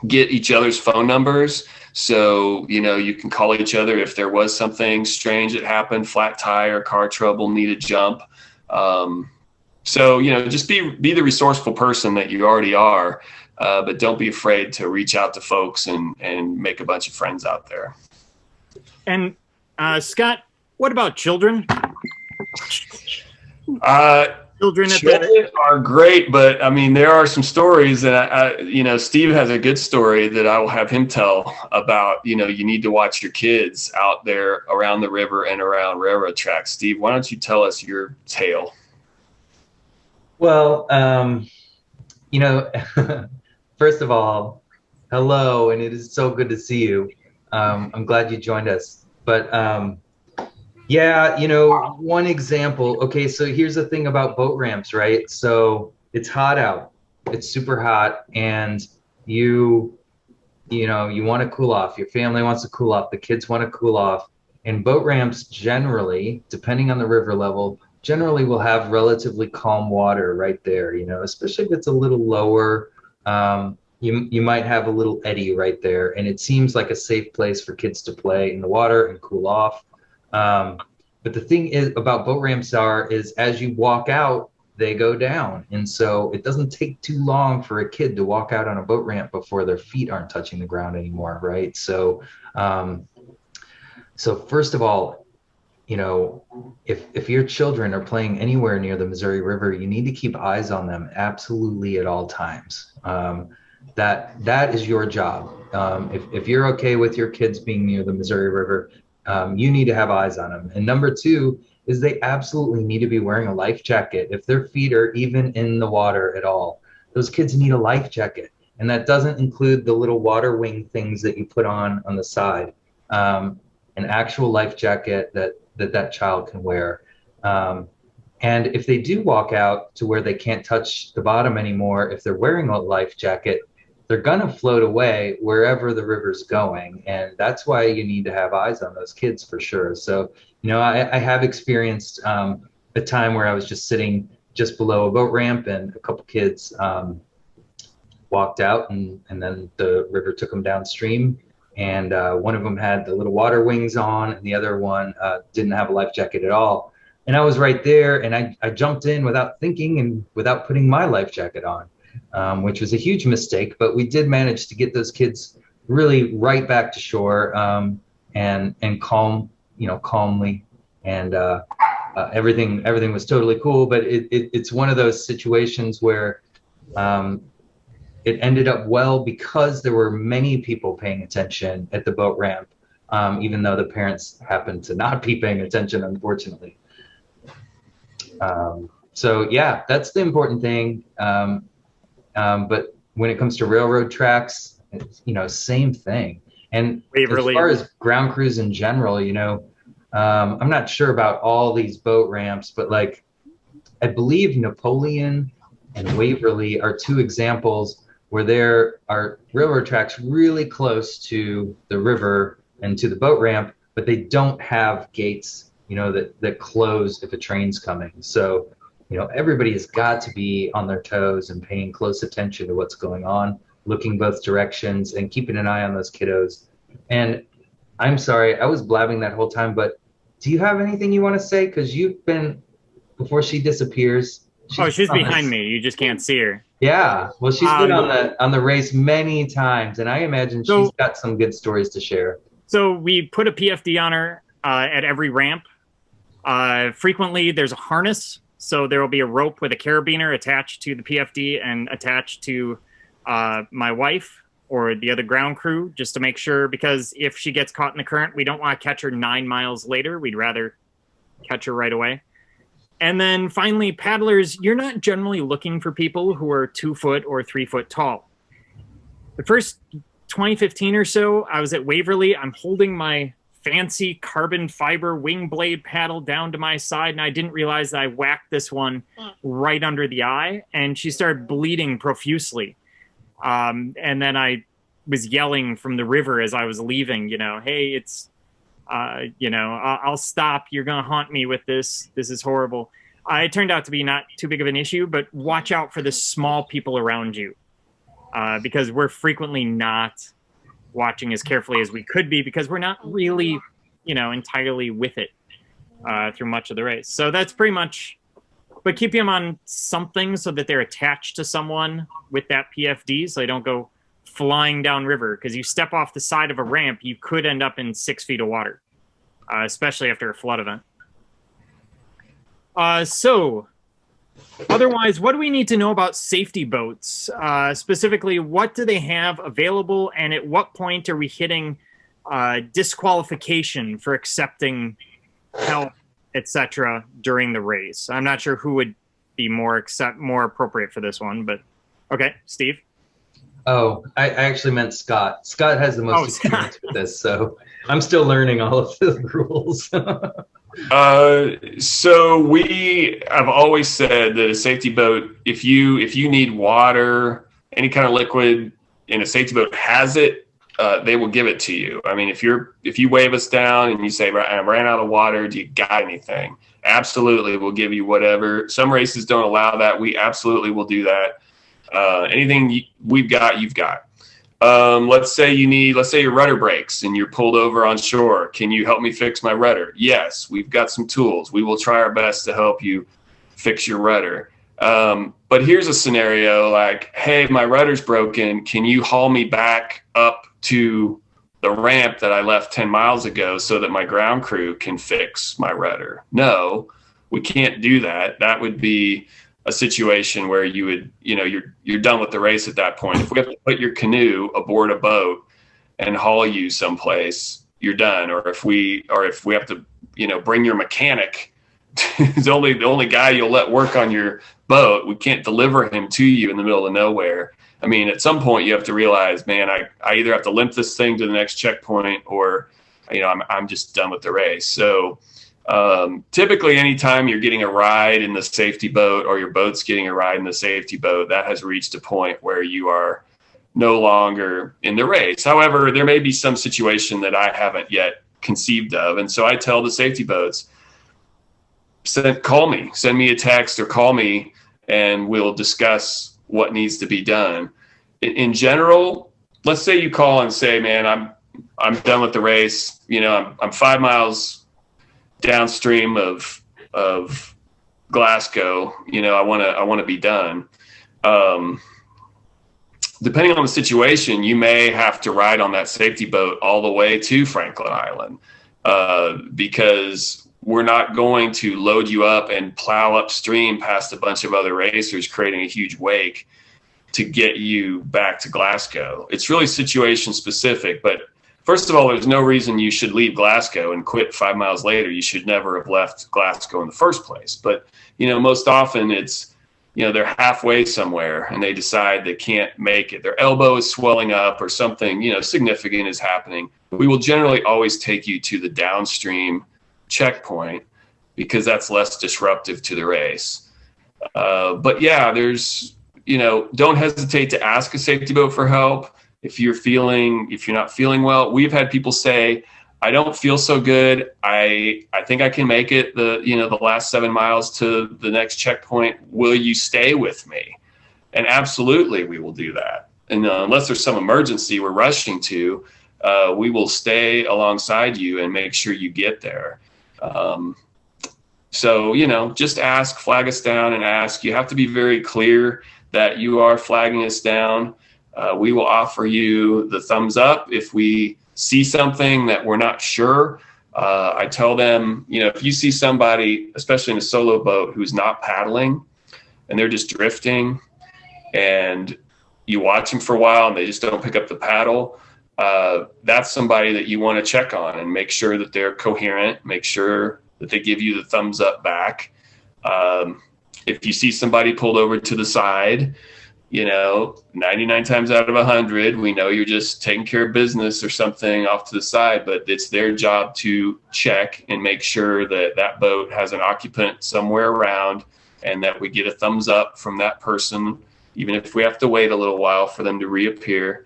get each other's phone numbers. So, you can call each other if there was something strange that happened, flat tire, car trouble, need a jump. So, just be the resourceful person that you already are, but don't be afraid to reach out to folks and make a bunch of friends out there. And Scott, what about children? Children are great, but I mean, there are some stories that Steve has a good story that I will have him tell about, you need to watch your kids out there around the river and around railroad tracks. Steve, why don't you tell us your tale? Well, first of all, hello, and it is so good to see you. I'm glad you joined us, but yeah, one example. Okay, so here's the thing about boat ramps, right? So it's hot out. It's super hot, and you want to cool off. Your family wants to cool off. The kids want to cool off. And boat ramps generally, depending on the river level, generally will have relatively calm water right there, especially if it's a little lower. You might have a little eddy right there, and it seems like a safe place for kids to play in the water and cool off. But the thing is about boat ramps is as you walk out, they go down. And so it doesn't take too long for a kid to walk out on a boat ramp before their feet aren't touching the ground anymore, right? So, so first of all, if your children are playing anywhere near the Missouri River, you need to keep eyes on them absolutely at all times. That is your job. If you're okay with your kids being near the Missouri River, you need to have eyes on them. And number two, is they absolutely need to be wearing a life jacket. If their feet are even in the water at all, those kids need a life jacket. And that doesn't include the little water wing things that you put on the side. An actual life jacket that child can wear. And if they do walk out to where they can't touch the bottom anymore, if they're wearing a life jacket, they're going to float away wherever the river's going. And that's why you need to have eyes on those kids for sure. So, I have experienced a time where I was just sitting just below a boat ramp and a couple kids walked out and then the river took them downstream. And one of them had the little water wings on and the other one didn't have a life jacket at all. And I was right there and I jumped in without thinking and without putting my life jacket on. Which was a huge mistake, but we did manage to get those kids really right back to shore and calmly, and everything was totally cool. But it's one of those situations where it ended up well because there were many people paying attention at the boat ramp, even though the parents happened to not be paying attention, unfortunately. So yeah, that's the important thing. But when it comes to railroad tracks, same thing. And Waverly. As far as ground crews in general, I'm not sure about all these boat ramps, but like, I believe Napoleon and Waverly are two examples where there are railroad tracks really close to the river and to the boat ramp, but they don't have gates, that close if a train's coming. So, everybody has got to be on their toes and paying close attention to what's going on, looking both directions and keeping an eye on those kiddos. And I'm sorry, I was blabbing that whole time, but do you have anything you want to say? Because you've been, before she disappears. She's behind me. You just can't see her. Yeah. Well, she's been on the race many times, and I imagine she's got some good stories to share. So we put a PFD on her at every ramp. Frequently, there's a harness. So there will be a rope with a carabiner attached to the PFD and attached to my wife or the other ground crew, just to make sure, because if she gets caught in the current, we don't want to catch her 9 miles later. We'd rather catch her right away. And then finally, paddlers, you're not generally looking for people who are 2 foot or 3 foot tall. The first 2015 or so, I was at Waverly. I'm holding my fancy carbon fiber wing blade paddle down to my side, and I didn't realize that I whacked this one right under the eye, and she started bleeding profusely. And then I was yelling from the river as I was leaving, hey, it's, I'll stop. You're going to haunt me with this. This is horrible. It turned out to be not too big of an issue, but watch out for the small people around you, because we're frequently not watching as carefully as we could be because we're not really, entirely with it through much of the race. So that's pretty much, but keep them on something so that they're attached to someone with that PFD so they don't go flying downriver, because you step off the side of a ramp, you could end up in 6 feet of water, especially after a flood event. So otherwise, what do we need to know about safety boats? Specifically, what do they have available, and at what point are we hitting disqualification for accepting help, etc., during the race? I'm not sure who would be more appropriate for this one, but okay, Steve. Oh, I actually meant Scott. Scott has the most experience with this, so I'm still learning all of the rules. So I've always said that a safety boat, if you need water, any kind of liquid, and a safety boat has it, they will give it to you. I mean, if you wave us down and you say, I ran out of water, do you got anything? Absolutely, we'll give you whatever. Some races don't allow that. We absolutely will do that. Anything we've got, you've got. Let's say your rudder breaks and you're pulled over on shore. Can you help me fix my rudder? Yes, we've got some tools. We will try our best to help you fix your rudder. But here's a scenario like, hey, my rudder's broken. Can you haul me back up to the ramp that I left 10 miles ago so that my ground crew can fix my rudder? No, we can't do that. That would be a situation where you would, you're done with the race at that point. If we have to put your canoe aboard a boat and haul you someplace, you're done. Or if we have to, bring your mechanic is the only guy you'll let work on your boat. We can't deliver him to you in the middle of nowhere. I mean, at some point you have to realize, man, I either have to limp this thing to the next checkpoint, or, I'm just done with the race. So typically anytime you're getting a ride in the safety boat, or your boat's getting a ride in the safety boat, that has reached a point where you are no longer in the race. However, there may be some situation that I haven't yet conceived of. And so I tell the safety boats, call me, send me a text or call me, and we'll discuss what needs to be done. In general, let's say you call and say, man, I'm done with the race. I'm 5 miles downstream of Glasgow. I want to be done. Depending on the situation, you may have to ride on that safety boat all the way to Franklin Island, because we're not going to load you up and plow upstream past a bunch of other racers, creating a huge wake to get you back to Glasgow. It's really situation specific, but first of all, there's no reason you should leave Glasgow and quit 5 miles later. You should never have left Glasgow in the first place. But, most often it's, they're halfway somewhere and they decide they can't make it. Their elbow is swelling up or something, significant is happening. We will generally always take you to the downstream checkpoint because that's less disruptive to the race. But yeah, there's, don't hesitate to ask a safety boat for help. If you're not feeling well, we've had people say, I don't feel so good. I think I can make it the last 7 miles to the next checkpoint. Will you stay with me? And absolutely, we will do that. And unless there's some emergency we're rushing to, we will stay alongside you and make sure you get there. So, just ask, flag us down and ask. You have to be very clear that you are flagging us down. We will offer you the thumbs up if we see something that we're not sure. I tell them, if you see somebody, especially in a solo boat, who's not paddling and they're just drifting, and you watch them for a while and they just don't pick up the paddle, that's somebody that you want to check on and make sure that they're coherent, make sure that they give you the thumbs up back. If you see somebody pulled over to the side, 99 times out of 100, we know you're just taking care of business or something off to the side, but it's their job to check and make sure that that boat has an occupant somewhere around and that we get a thumbs up from that person, even if we have to wait a little while for them to reappear.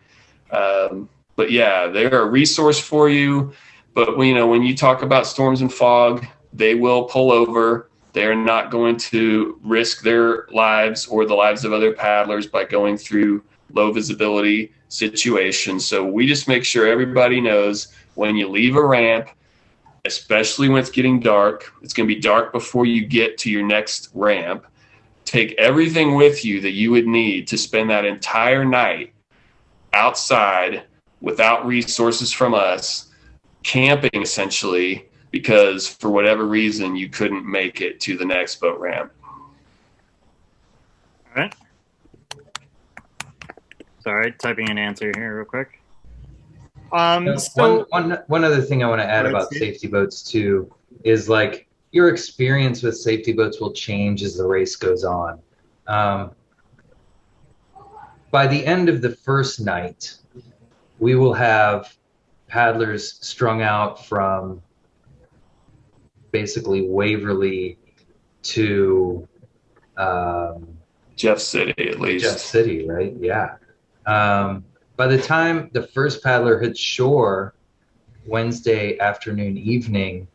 But yeah, they're a resource for you. But when you talk about storms and fog, they will pull over. They're not going to risk their lives or the lives of other paddlers by going through low visibility situations. So we just make sure everybody knows when you leave a ramp, especially when it's getting dark, it's going to be dark before you get to your next ramp. Take everything with you that you would need to spend that entire night outside without resources from us, camping essentially, because for whatever reason you couldn't make it to the next boat ramp. All right. Sorry, typing an answer here real quick. So one other thing I want to add about safety boats too is like your experience with safety boats will change as the race goes on. By the end of the first night, we will have paddlers strung out from basically Waverly to Jeff City, at least. Jeff City, right? Yeah. By the time the first paddler hits shore Wednesday afternoon, evening,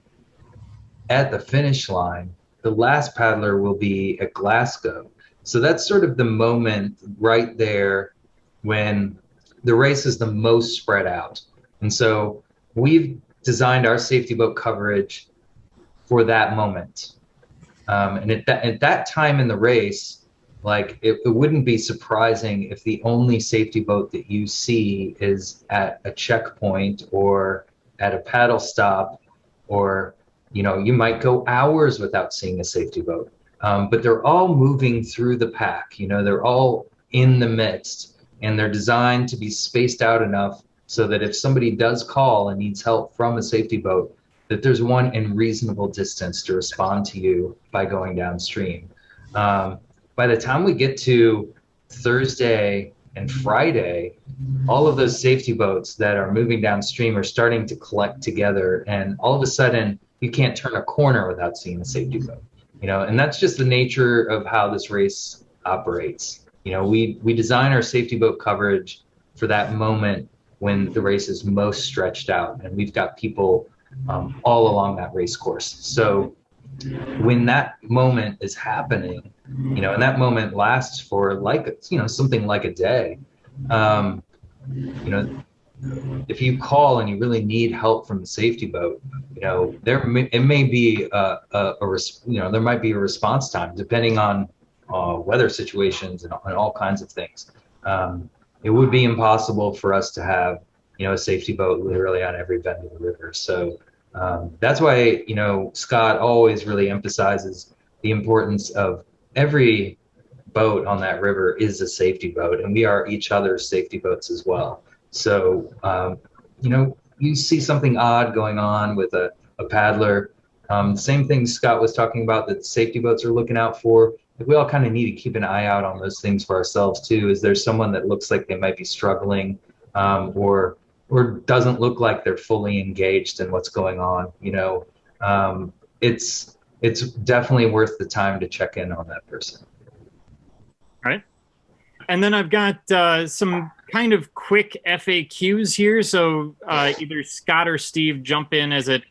at the finish line, the last paddler will be at Glasgow. So that's sort of the moment right there when the race is the most spread out. And so we've designed our safety boat coverage for that moment. And at that time in the race, like it wouldn't be surprising if the only safety boat that you see is at a checkpoint or at a paddle stop, or you might go hours without seeing a safety boat. But they're all moving through the pack. They're all in the midst, and they're designed to be spaced out enough so that if somebody does call and needs help from a safety boat, that there's one in reasonable distance to respond to you by going downstream. By the time we get to Thursday and Friday, all of those safety boats that are moving downstream are starting to collect together, and all of a sudden you can't turn a corner without seeing a safety boat. And that's just the nature of how this race operates. We design our safety boat coverage for that moment when the race is most stretched out, and we've got people all along that race course. So when that moment is happening, and that moment lasts for something like a day, if you call and you really need help from the safety boat, there might be a response time depending on weather situations and all kinds of things. It would be impossible for us to have a safety boat literally on every bend of the river. So that's why Scott always really emphasizes the importance of every boat on that river is a safety boat, and we are each other's safety boats as well. So you see something odd going on with a paddler, same thing Scott was talking about that safety boats are looking out for. We all kind of need to keep an eye out on those things for ourselves too. Is there someone that looks like they might be struggling, or doesn't look like they're fully engaged in what's going on? It's definitely worth the time to check in on that person. All right. And then I've got some kind of quick FAQs here. So either Scott or Steve jump in as it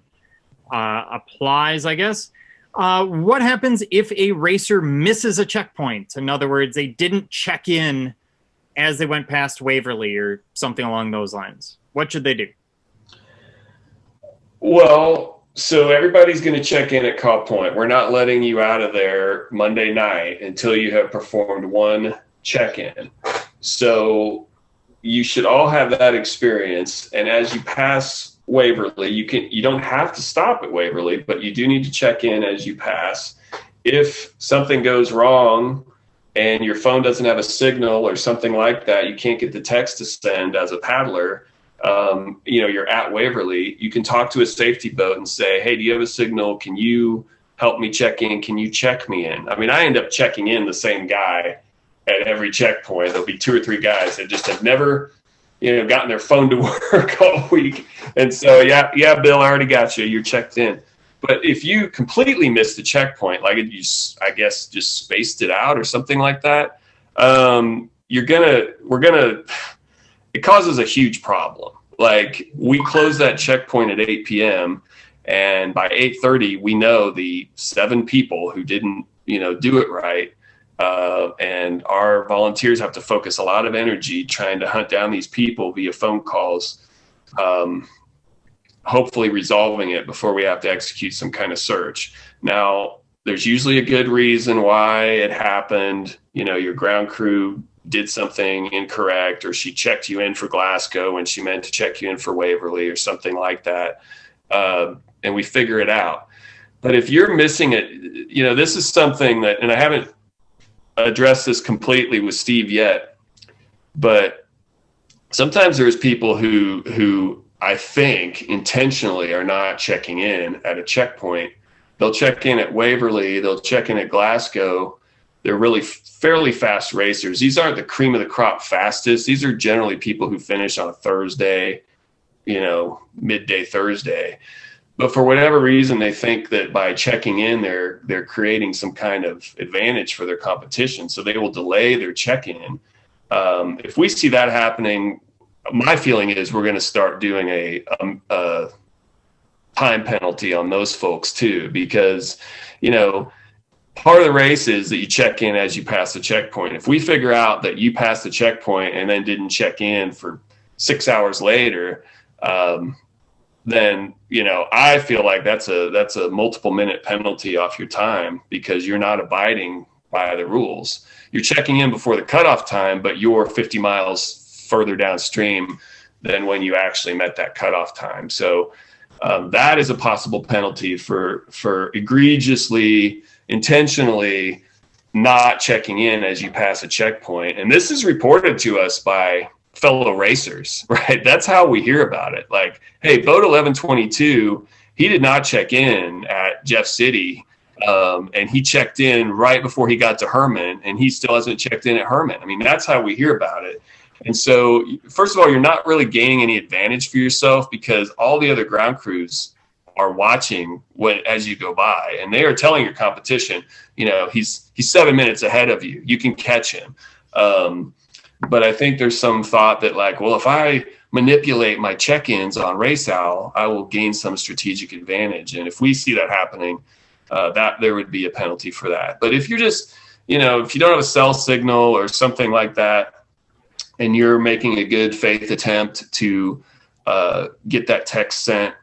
applies, I guess. What happens if a racer misses a checkpoint? In other words, they didn't check in as they went past Waverly or something along those lines. What should they do? Well, so everybody's going to check in at call point. We're not letting you out of there Monday night until you have performed one check-in. So you should all have that experience. And as you pass Waverly, you don't have to stop at Waverly, but you do need to check in as you pass. If something goes wrong and your phone doesn't have a signal or something like that, you can't get the text to send as a paddler, you're at Waverly, you can talk to a safety boat and say, hey, do you have a signal? Can you help me check in? Can you check me in? I mean, I end up checking in the same guy at every checkpoint. There'll be 2 or 3 guys that just have never, gotten their phone to work all week. And so, yeah, Bill, I already got you. You're checked in. But if you completely missed the checkpoint, like I guess just spaced it out or something like that, it causes a huge problem. Like, we close that checkpoint at 8 p.m. and by 8:30, we know the 7 people who didn't, do it right. And our volunteers have to focus a lot of energy trying to hunt down these people via phone calls, hopefully resolving it before we have to execute some kind of search. Now, there's usually a good reason why it happened. Your ground crew did something incorrect, or she checked you in for Glasgow when she meant to check you in for Waverly or something like that. And we figure it out. But if you're missing it, this is something that, and I haven't addressed this completely with Steve yet, but sometimes there's people who I think intentionally are not checking in at a checkpoint. They'll check in at Waverly, they'll check in at Glasgow. They're really fairly fast racers. These aren't the cream of the crop fastest. These are generally people who finish on a Thursday, midday Thursday. But for whatever reason, they think that by checking in, they're creating some kind of advantage for their competition. So they will delay their check-in. If we see that happening, my feeling is we're going to start doing a time penalty on those folks too, because, part of the race is that you check in as you pass the checkpoint. If we figure out that you passed the checkpoint and then didn't check in for 6 hours later, then, I feel like that's a multiple minute penalty off your time because you're not abiding by the rules. You're checking in before the cutoff time, but you're 50 miles further downstream than when you actually met that cutoff time. So that is a possible penalty for egregiously, intentionally not checking in as you pass a checkpoint. And this is reported to us by fellow racers, right? That's how we hear about it. Like, hey, boat 1122 He did not check in at Jeff City, and he checked in right before he got to Herman, and he still hasn't checked in at Herman. I mean, that's how we hear about it. And so, first of all, you're not really gaining any advantage for yourself because all the other ground crews are watching as you go by, and they are telling your competition, he's 7 minutes ahead of you. You can catch him. But I think there's some thought that like, well, if I manipulate my check-ins on RaceOwl, I will gain some strategic advantage. And if we see that happening, that there would be a penalty for that. But if you're just, if you don't have a cell signal or something like that, and you're making a good faith attempt to get that text sent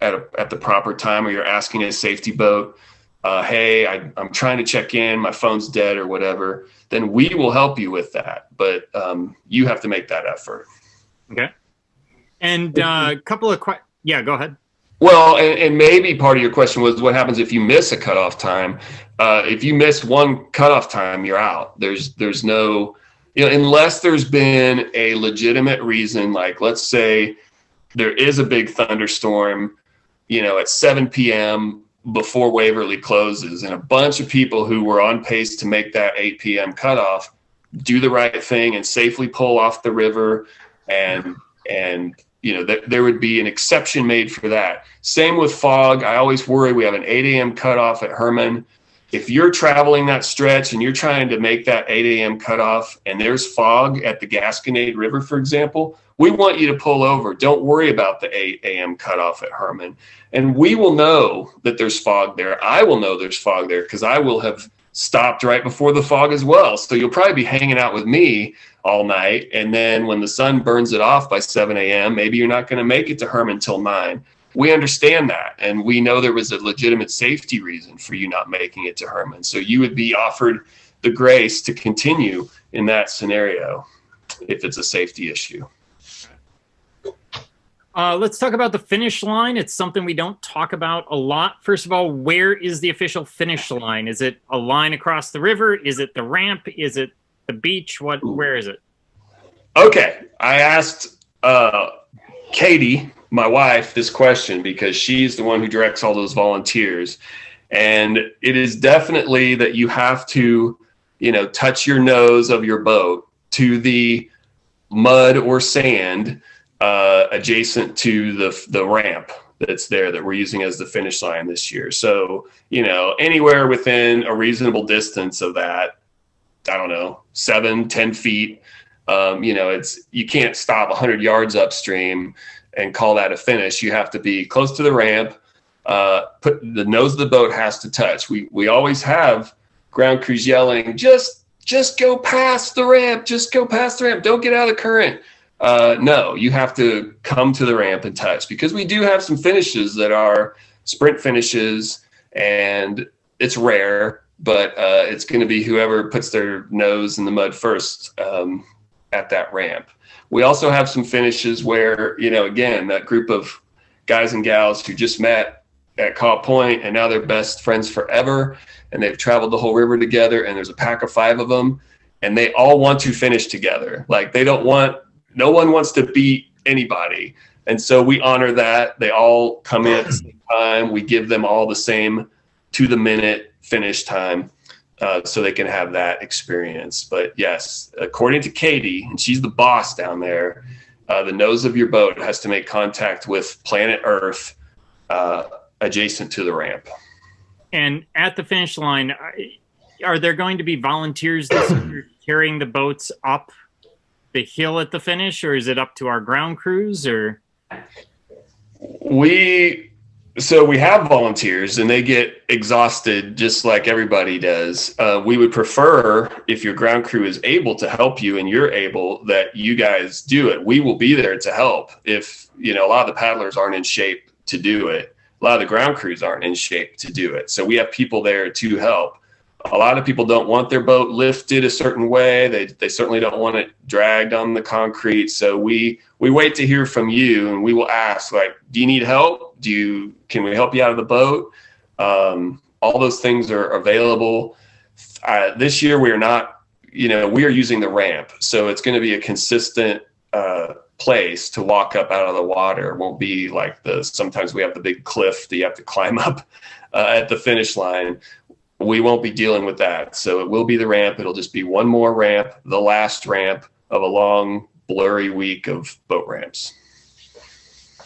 at the proper time, or you're asking a safety boat, hey, I'm trying to check in, my phone's dead or whatever, then we will help you with that. But you have to make that effort. Okay. And a couple of yeah, go ahead. Well, and maybe part of your question was what happens if you miss a cutoff time? If you miss one cutoff time, you're out. There's no, unless there's been a legitimate reason, like let's say there is a big thunderstorm, at 7 p.m. before Waverly closes, and a bunch of people who were on pace to make that 8 p.m. cutoff do the right thing and safely pull off the river, and there would be an exception made for that. Same with fog. I always worry we have an 8 a.m. cutoff at Herman. If you're traveling that stretch and you're trying to make that 8 a.m. cutoff and there's fog at the Gasconade River, for example, we want you to pull over. Don't worry about the 8 a.m. cutoff at Herman. And we will know that there's fog there. I will know there's fog there because I will have stopped right before the fog as well. So you'll probably be hanging out with me all night. And then when the sun burns it off by 7 a.m., maybe you're not going to make it to Herman till 9. We understand that. And we know there was a legitimate safety reason for you not making it to Herman. So you would be offered the grace to continue in that scenario if it's a safety issue. Let's talk about the finish line. It's something we don't talk about a lot. First of all, where is the official finish line? Is it a line across the river? Is it the ramp? Is it the beach? Where is it? Okay. I asked Katie, my wife, this question because she's the one who directs all those volunteers. And it is definitely that you have to, touch your nose of your boat to the mud or sand adjacent to the ramp that's there that we're using as the finish line this year. So, anywhere within a reasonable distance of that, I don't know, 7-10 feet, you can't stop 100 yards upstream and call that a finish. You have to be close to the ramp. Put the nose of the boat has to touch. We always have ground crews yelling, just go past the ramp, just go past the ramp. Don't get out of the current. No, you have to come to the ramp and touch because we do have some finishes that are sprint finishes and it's rare, but it's going to be whoever puts their nose in the mud first at that ramp. We also have some finishes where, again, that group of guys and gals who just met at Caw Point and now they're best friends forever and they've traveled the whole river together and there's a pack of 5 of them and they all want to finish together. Like no one wants to beat anybody. And so we honor that. They all come in at the same time. We give them all the same to the minute finish time so they can have that experience. But yes, according to Katie, and she's the boss down there, the nose of your boat has to make contact with planet Earth adjacent to the ramp. And at the finish line, are there going to be volunteers this year carrying the boats up the hill at the finish, or is it up to our ground crews? Or we have volunteers and they get exhausted just like everybody does. We would prefer if your ground crew is able to help you and you're able that you guys do it. We will be there to help. If a lot of the paddlers aren't in shape to do it, a lot of the ground crews aren't in shape to do it. So we have people there to help. A lot of people don't want their boat lifted a certain way. They certainly don't want it dragged on the concrete. So we wait to hear from you and we will ask, like, do you need help? Can we help you out of the boat? All those things are available. This year we are not, we are using the ramp. So it's going to be a consistent place to walk up out of the water. It won't be like sometimes we have the big cliff that you have to climb up at the finish line. We won't be dealing with that. So it will be the ramp. It'll just be one more ramp, the last ramp of a long, blurry week of boat ramps.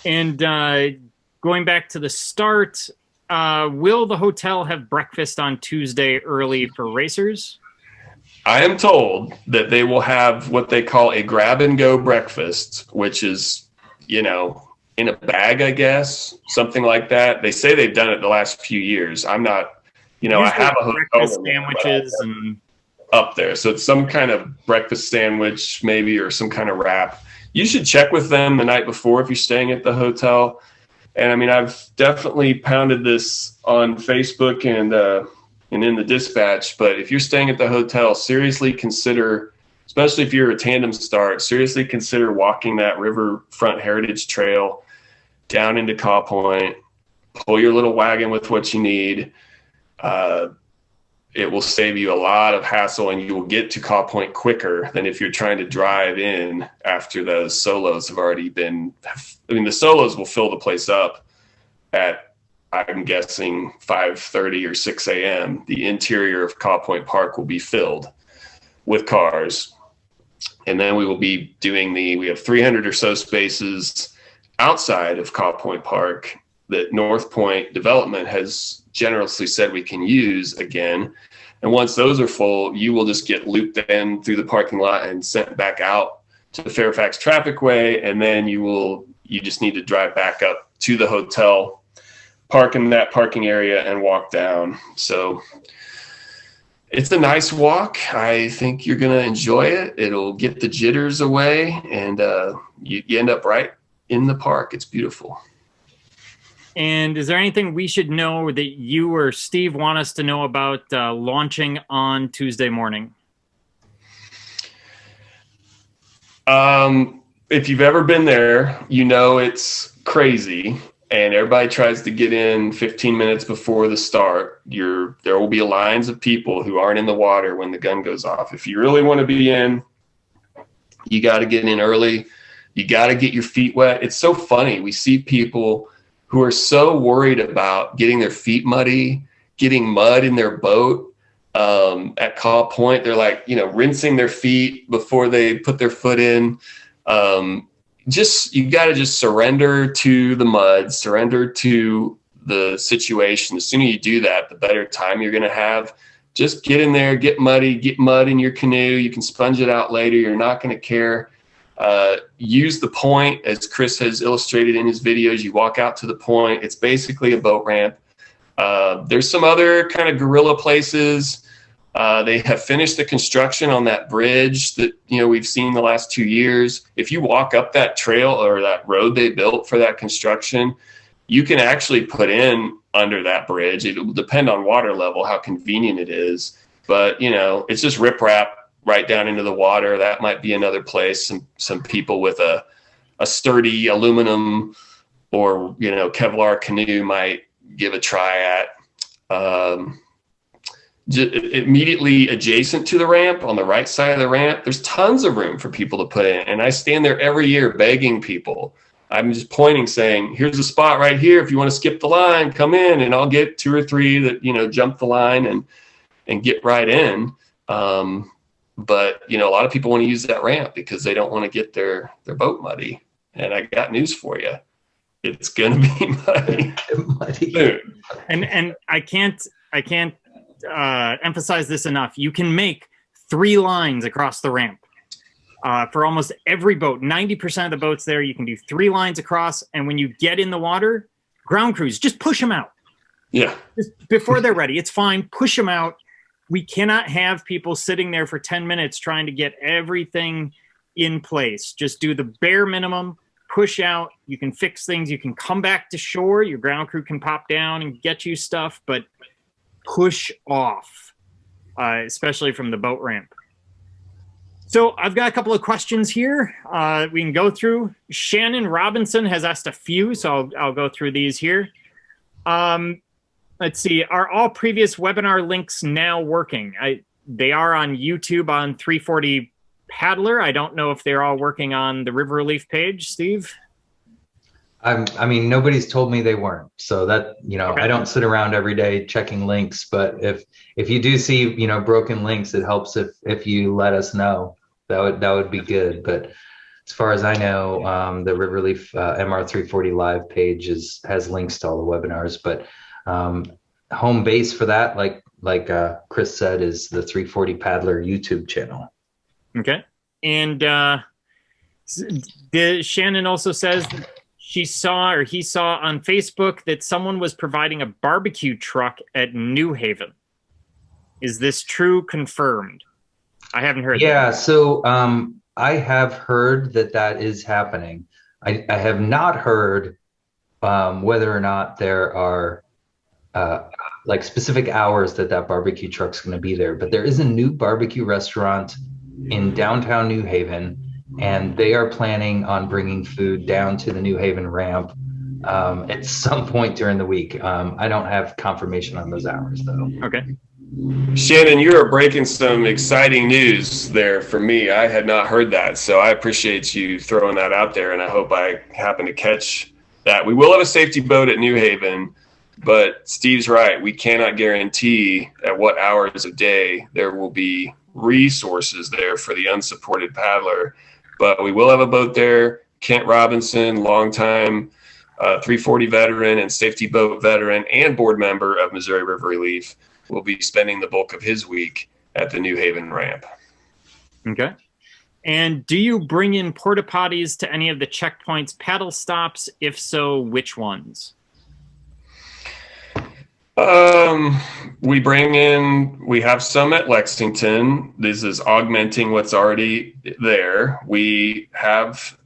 And going back to the start, will the hotel have breakfast on Tuesday early for racers? I am told that they will have what they call a grab-and-go breakfast, which is, in a bag, I guess, something like that. They say they've done it the last few years. I'm not, I have a hotel breakfast sandwiches and up there. So it's some kind of breakfast sandwich maybe, or some kind of wrap. You should check with them the night before if you're staying at the hotel. And I mean, I've definitely pounded this on Facebook and in the dispatch, but if you're staying at the hotel, seriously consider, especially if you're a tandem start, seriously consider walking that Riverfront Heritage Trail down into Caw Point. Pull your little wagon with what you need. It will save you a lot of hassle, and you will get to Caw Point quicker than if you're trying to drive in after those solos have already been. I mean, the solos will fill the place up at, I'm guessing, 5:30 or 6 a.m. The interior of Caw Point Park will be filled with cars. And then we will be doing we have 300 or so spaces outside of Caw Point Park that North Point Development has generously said we can use again. And once those are full, you will just get looped in through the parking lot and sent back out to the Fairfax Trafficway. And then you just need to drive back up to the hotel, park in that parking area, and walk down. So it's a nice walk. I think you're going to enjoy it. It'll get the jitters away, and you end up right in the park. It's beautiful. And is there anything we should know that you or Steve want us to know about launching on Tuesday morning? If you've ever been there, it's crazy, and everybody tries to get in 15 minutes before the start. There will be lines of people who aren't in the water when the gun goes off. If you really want to be in, you got to get in early. You got to get your feet wet. It's so funny. We see people who are so worried about getting their feet muddy, getting mud in their boat. At Caw Point, they're like, rinsing their feet before they put their foot in. You got to just surrender to the mud, surrender to the situation. The sooner you do that, the better time you're going to have. Just get in there, get muddy, get mud in your canoe. You can sponge it out later. You're not going to care. Use the point, as Chris has illustrated in his videos. You walk out to the point. It's basically a boat ramp. There's some other kind of guerrilla places. They have finished the construction on that bridge that we've seen the last 2 years. If you walk up that trail or that road they built for that construction, you can actually put in under that bridge. It will depend on water level how convenient it is, but it's just riprap right down into the water. That might be another place some people with a sturdy aluminum or Kevlar canoe might give a try at. Immediately adjacent to the ramp, on the right side of the ramp, there's tons of room for people to put in. And I stand there every year begging people. I'm just pointing, saying, here's a spot right here. If you want to skip the line, come in, and I'll get 2 or 3 that, jump the line and get right in. But, a lot of people want to use that ramp because they don't want to get their boat muddy. And I got news for you. It's going to be muddy. Soon. And I can't emphasize this enough. You can make 3 lines across the ramp for almost every boat. 90% of the boats there, you can do 3 lines across. And when you get in the water, ground crews, just push them out. Yeah. Just before they're ready. It's fine. Push them out. We cannot have people sitting there for 10 minutes trying to get everything in place. Just do the bare minimum, push out. You can fix things. You can come back to shore. Your ground crew can pop down and get you stuff, but push off, especially from the boat ramp. So I've got a couple of questions here we can go through. Shannon Robinson has asked a few, so I'll go through these here. Let's see. Are all previous webinar links now working? They are on YouTube on 340 paddler. I don't know if they're all working on the River Relief page, Steve. I mean, nobody's told me they weren't. So that, Okay. I don't sit around every day checking links, but if you do see, broken links, it helps if you let us know. That would be good. But as far as I know, the River Relief MR340 live page has links to all the webinars, but home base for that, like Chris said, is the 340 Paddler YouTube channel. Okay. And Shannon also says that he saw on Facebook that someone was providing a barbecue truck at New Haven. Is this true? Confirmed? I haven't heard. Yeah, so I have heard that is happening. I have not heard whether or not there are like specific hours that barbecue truck's going to be there. But there is a new barbecue restaurant in downtown New Haven, and they are planning on bringing food down to the New Haven ramp at some point during the week. I don't have confirmation on those hours, though. Okay. Shannon, you are breaking some exciting news there for me. I had not heard that, so I appreciate you throwing that out there, and I hope I happen to catch that. We will have a safety boat at New Haven, but Steve's right. We cannot guarantee at what hours of day there will be resources there for the unsupported paddler, but we will have a boat there. Kent Robinson, longtime 340 veteran and safety boat veteran and board member of Missouri River Relief, will be spending the bulk of his week at the New Haven ramp. Okay. And do you bring in porta potties to any of the checkpoints paddle stops? If so, which ones? We have some at Lexington. This is augmenting what's already there. We have,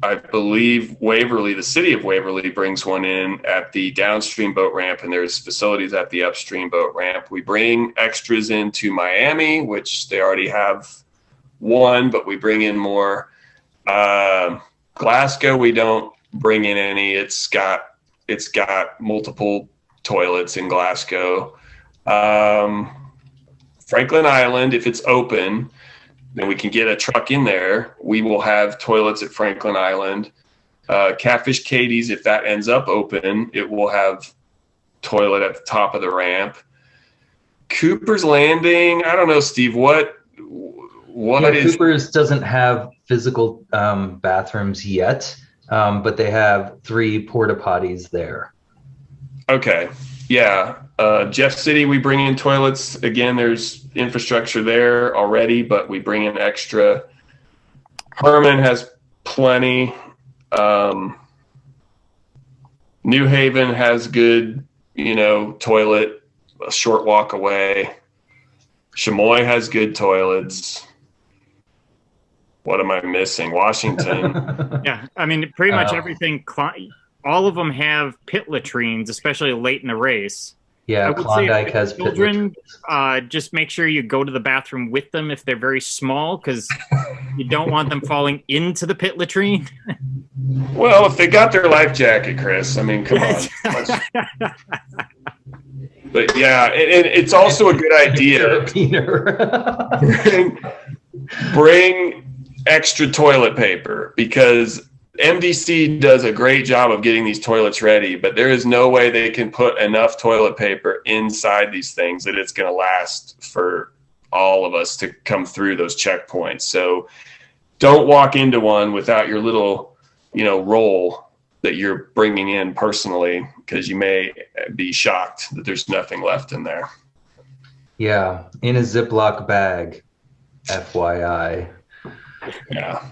I believe, Waverly, the city of Waverly brings one in at the downstream boat ramp, and there's facilities at the upstream boat ramp. We bring extras into Miami, which they already have one, but we bring in more. Glasgow, we don't bring in any. It's got multiple toilets in Glasgow. Franklin Island, if it's open, then we can get a truck in there. We will have toilets at Franklin Island. Catfish Katie's, if that ends up open, it will have toilet at the top of the ramp. Cooper's Landing, I don't know, Steve, what is... Cooper's doesn't have physical bathrooms yet, but they have 3 porta potties there. Okay, yeah. Jeff City, we bring in toilets. Again, there's infrastructure there already, but we bring in extra. Herman has plenty. New Haven has good, toilet, a short walk away. Chamois has good toilets. What am I missing? Washington. Yeah, I mean, pretty much everything. All of them have pit latrines, especially late in the race. Yeah, Klondike has pit latrines. Just make sure you go to the bathroom with them if they're very small, because you don't want them falling into the pit latrine. Well, if they got their life jacket, Chris, I mean, come on. But yeah, it's also a good idea. Bring extra toilet paper, because MDC does a great job of getting these toilets ready, but there is no way they can put enough toilet paper inside these things that it's going to last for all of us to come through those checkpoints. So don't walk into one without your little, roll that you're bringing in personally, because you may be shocked that there's nothing left in there. Yeah, in a Ziploc bag, FYI. Yeah.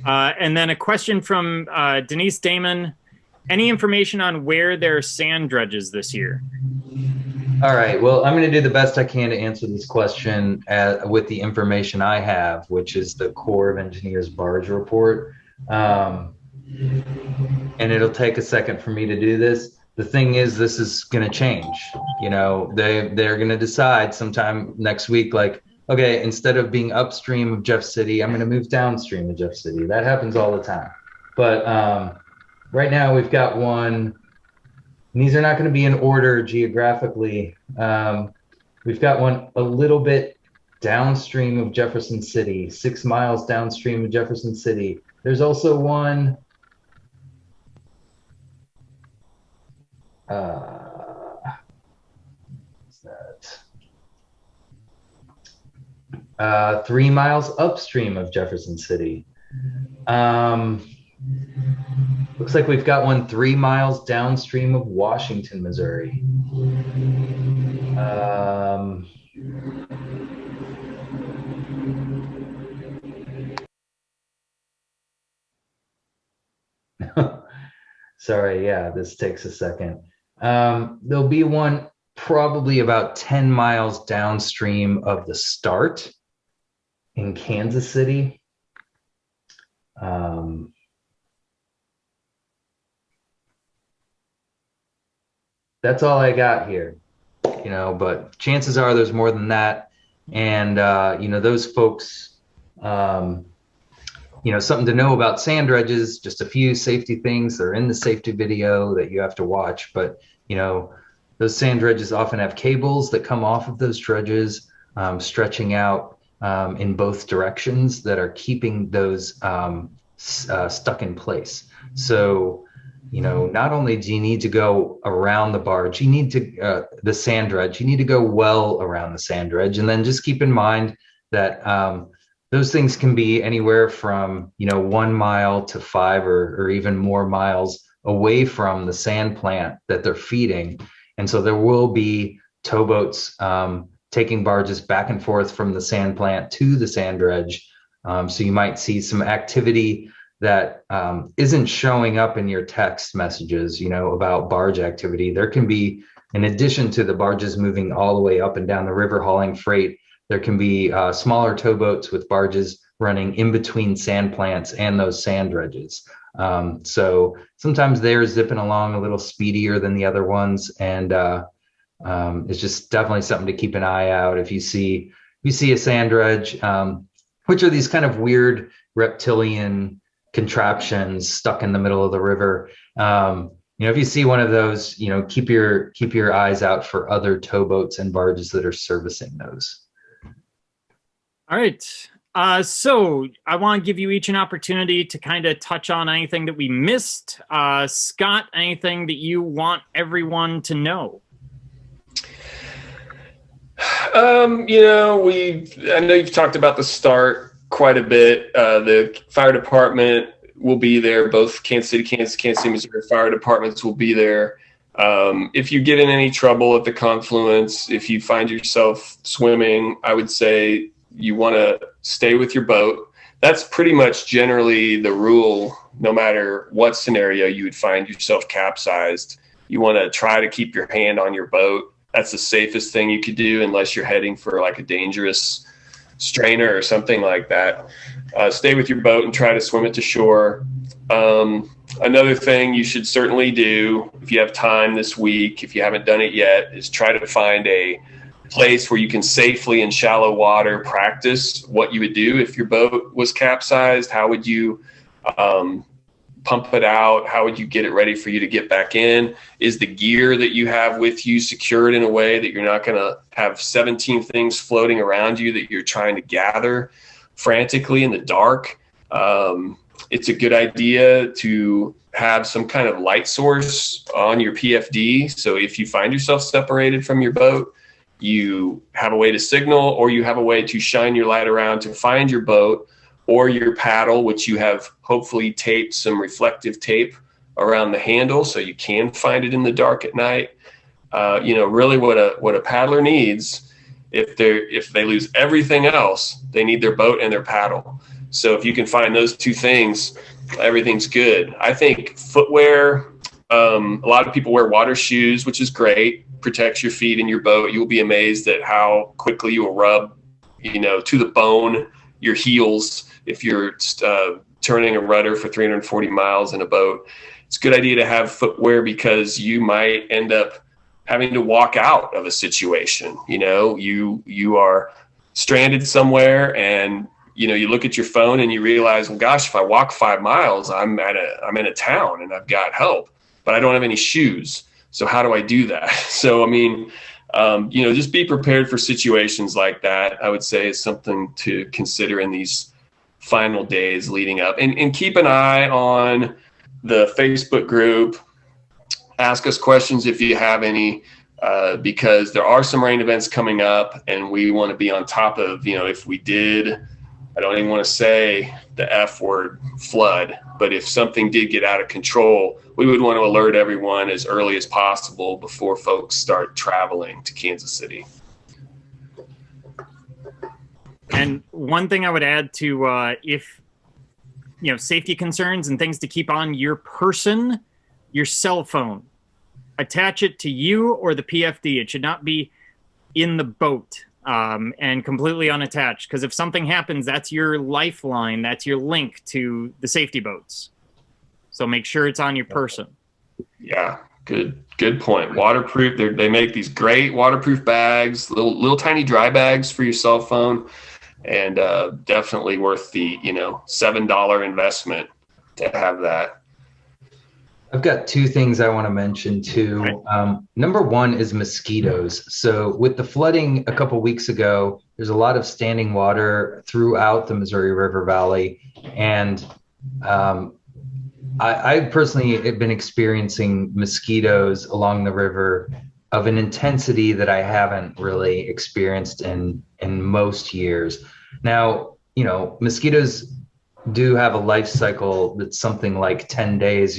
And then a question from Denise Damon. Any information on where there are sand dredges this year? All right. Well, I'm going to do the best I can to answer this question with the information I have, which is the Corps of Engineers barge report. And it'll take a second for me to do this. The thing is, this is going to change. They're going to decide sometime next week, like, okay, instead of being upstream of Jeff City, I'm going to move downstream of Jeff City. That happens all the time. But right now we've got one. And these are not going to be in order geographically. We've got one a little bit downstream of Jefferson City, 6 miles downstream of Jefferson City. There's also one what's that? 3 miles upstream of Jefferson City. Looks like we've got one 3 miles downstream of Washington, Missouri. Sorry, yeah, this takes a second. There'll be one probably about 10 miles downstream of the start in Kansas City. That's all I got here, you know, but chances are there's more than that. And, you know, those folks, you know, something to know about sand dredges, just a few safety things. They're in the safety video that you have to watch. But, you know, those sand dredges often have cables that come off of those dredges, stretching out in both directions that are keeping those stuck in place. So, you know, not only do you need to go around the barge, you need to, the sand dredge, you need to go well around the sand dredge. And then just keep in mind that those things can be anywhere from, you know, 1 mile to 5 or even more miles away from the sand plant that they're feeding. And so there will be towboats taking barges back and forth from the sand plant to the sand dredge. So you might see some activity that isn't showing up in your text messages, you know, about barge activity. There can be, in addition to the barges moving all the way up and down the river hauling freight, there can be smaller towboats with barges running in between sand plants and those sand dredges. So sometimes they're zipping along a little speedier than the other ones. And it's just definitely something to keep an eye out. If you see a sand dredge, which are these kind of weird reptilian contraptions stuck in the middle of the river. You know, if you see one of those, you know, keep your eyes out for other towboats and barges that are servicing those. All right. So I want to give you each an opportunity to kind of touch on anything that we missed. Scott, anything that you want everyone to know? You know, I know you've talked about the start quite a bit. The fire department will be there. Both Kansas City, Missouri fire departments will be there. If you get in any trouble at the confluence, if you find yourself swimming, I would say you want to stay with your boat. That's pretty much generally the rule, no matter what scenario you would find yourself capsized. You want to try to keep your hand on your boat. That's the safest thing you could do unless you're heading for like a dangerous strainer or something like that. Stay with your boat and try to swim it to shore. Another thing you should certainly do if you have time this week, if you haven't done it yet, is try to find a place where you can safely in shallow water practice what you would do if your boat was capsized. How would you pump it out? How would you get it ready for you to get back in? Is the gear that you have with you secured in a way that you're not going to have 17 things floating around you that you're trying to gather frantically in the dark? It's a good idea to have some kind of light source on your PFD. So if you find yourself separated from your boat, you have a way to signal, or you have a way to shine your light around to find your boat or your paddle, which you have hopefully taped some reflective tape around the handle so you can find it in the dark at night. You know, really what a paddler needs, if they lose everything else, they need their boat and their paddle. So if you can find those two things, everything's good. I think footwear, a lot of people wear water shoes, which is great, protects your feet and your boat. You'll be amazed at how quickly you will rub, you know, to the bone, your heels if you're turning a rudder for 340 miles in a boat. It's a good idea to have footwear because you might end up having to walk out of a situation. You know, you are stranded somewhere and, you know, you look at your phone and you realize, well, gosh, if I walk 5 miles, I'm in a town and I've got help, but I don't have any shoes. So how do I do that? So, I mean, just be prepared for situations like that. I would say is something to consider in these final days leading up, and keep an eye on the Facebook group. Ask us questions if you have any, because there are some rain events coming up, and we want to be on top of, if we did, I don't even want to say the F word, flood, but if something did get out of control, we would want to alert everyone as early as possible before folks start traveling to Kansas City. And one thing I would add to if safety concerns and things to keep on your person, your cell phone, attach it to you or the PFD. It should not be in the boat and completely unattached, because if something happens, that's your lifeline, that's your link to the safety boats. So make sure it's on your person. Yeah, good point. Waterproof. They make these great waterproof bags, little tiny dry bags for your cell phone, and definitely worth the $7 investment to have that. I've got two things I want to mention too. Number one is mosquitoes. So with the flooding a couple weeks ago, there's a lot of standing water throughout the Missouri River Valley, and I personally have been experiencing mosquitoes along the river of an intensity that I haven't really experienced in most years. Now, mosquitoes do have a life cycle that's something like 10 days.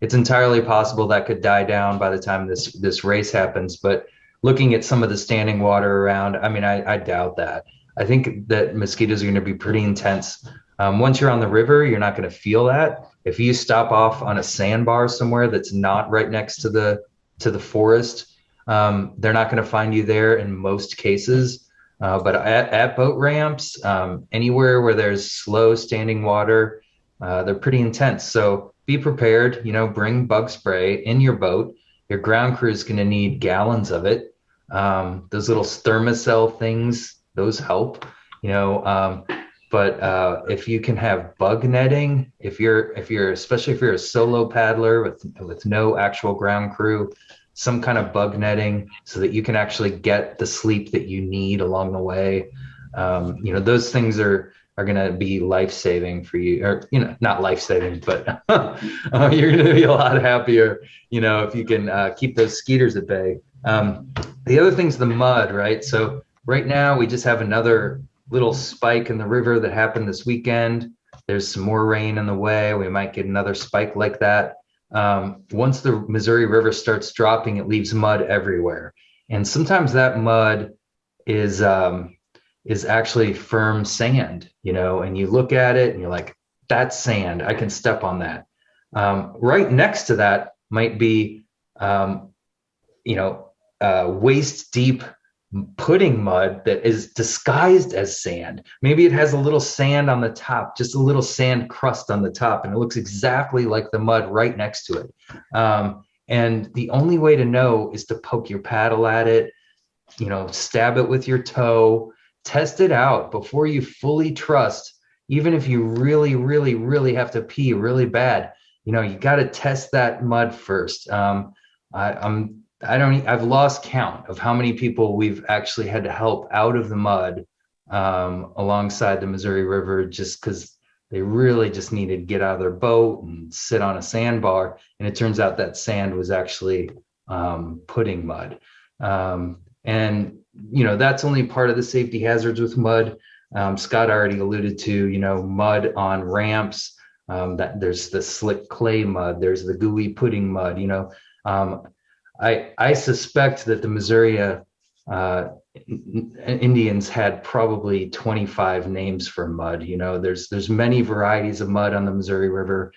It's entirely possible that could die down by the time this race happens. But looking at some of the standing water around, I doubt that. I think that mosquitoes are going to be pretty intense. Once you're on the river, you're not going to feel that. If you stop off on a sandbar somewhere that's not right next to the forest, they're not going to find you there in most cases. But at boat ramps, anywhere where there's slow standing water, they're pretty intense. So be prepared, bring bug spray in your boat. Your ground crew is going to need gallons of it. Those little thermocell things, those help, but if you can have bug netting, especially if you're a solo paddler with no actual ground crew, some kind of bug netting so that you can actually get the sleep that you need along the way. Those things are going to be life-saving for you, or, not life-saving, but you're going to be a lot happier, if you can keep those skeeters at bay. The other thing's the mud, right? So right now we just have another little spike in the river that happened this weekend. There's some more rain in the way. We might get another spike like that. Once the Missouri River starts dropping, it leaves mud everywhere. And sometimes that mud is actually firm sand, and you look at it and you're like, that's sand. I can step on that. Right next to that might be, waist deep pudding mud that is disguised as sand. Maybe it has a little sand on the top, just a little sand crust on the top, and it looks exactly like the mud right next to it. And the only way to know is to poke your paddle at it, stab it with your toe, test it out before you fully trust. Even if you really, really, really have to pee really bad, you got to test that mud first. I've lost count of how many people we've actually had to help out of the mud alongside the Missouri River, just because they really just needed to get out of their boat and sit on a sandbar. And it turns out that sand was actually pudding mud. And that's only part of the safety hazards with mud. Scott already alluded to, mud on ramps, that there's the slick clay mud, there's the gooey pudding mud. I suspect that the Missouri Indians had probably 25 names for mud. There's many varieties of mud on the Missouri River.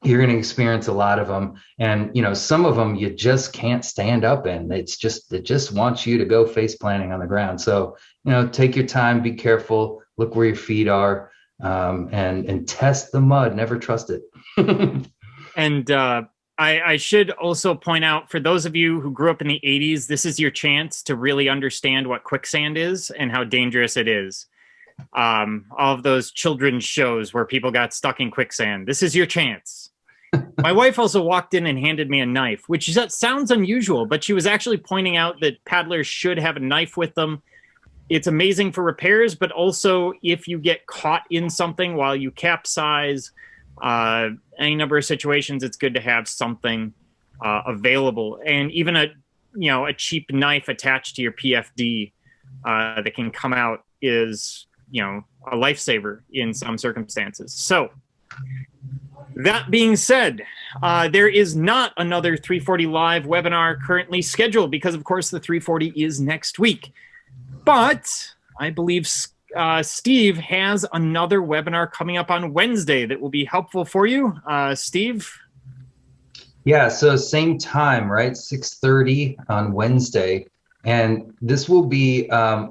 You're going to experience a lot of them, and some of them you just can't stand up in. It just wants you to go face planting on the ground. So take your time, be careful, look where your feet are, and test the mud. Never trust it. And I should also point out, for those of you who grew up in the 80s, this is your chance to really understand what quicksand is and how dangerous it is. All of those children's shows where people got stuck in quicksand. This is your chance. My wife also walked in and handed me a knife, which sounds unusual, but she was actually pointing out that paddlers should have a knife with them. It's amazing for repairs, but also if you get caught in something while you capsize, any number of situations, it's good to have something available. And even a cheap knife attached to your PFD that can come out is, a lifesaver in some circumstances. So that being said, there is not another 340 Live webinar currently scheduled because, of course, the 340 is next week. But I believe Steve has another webinar coming up on Wednesday that will be helpful for you. Steve? Yeah, so same time, right? 6:30 on Wednesday. And this will be a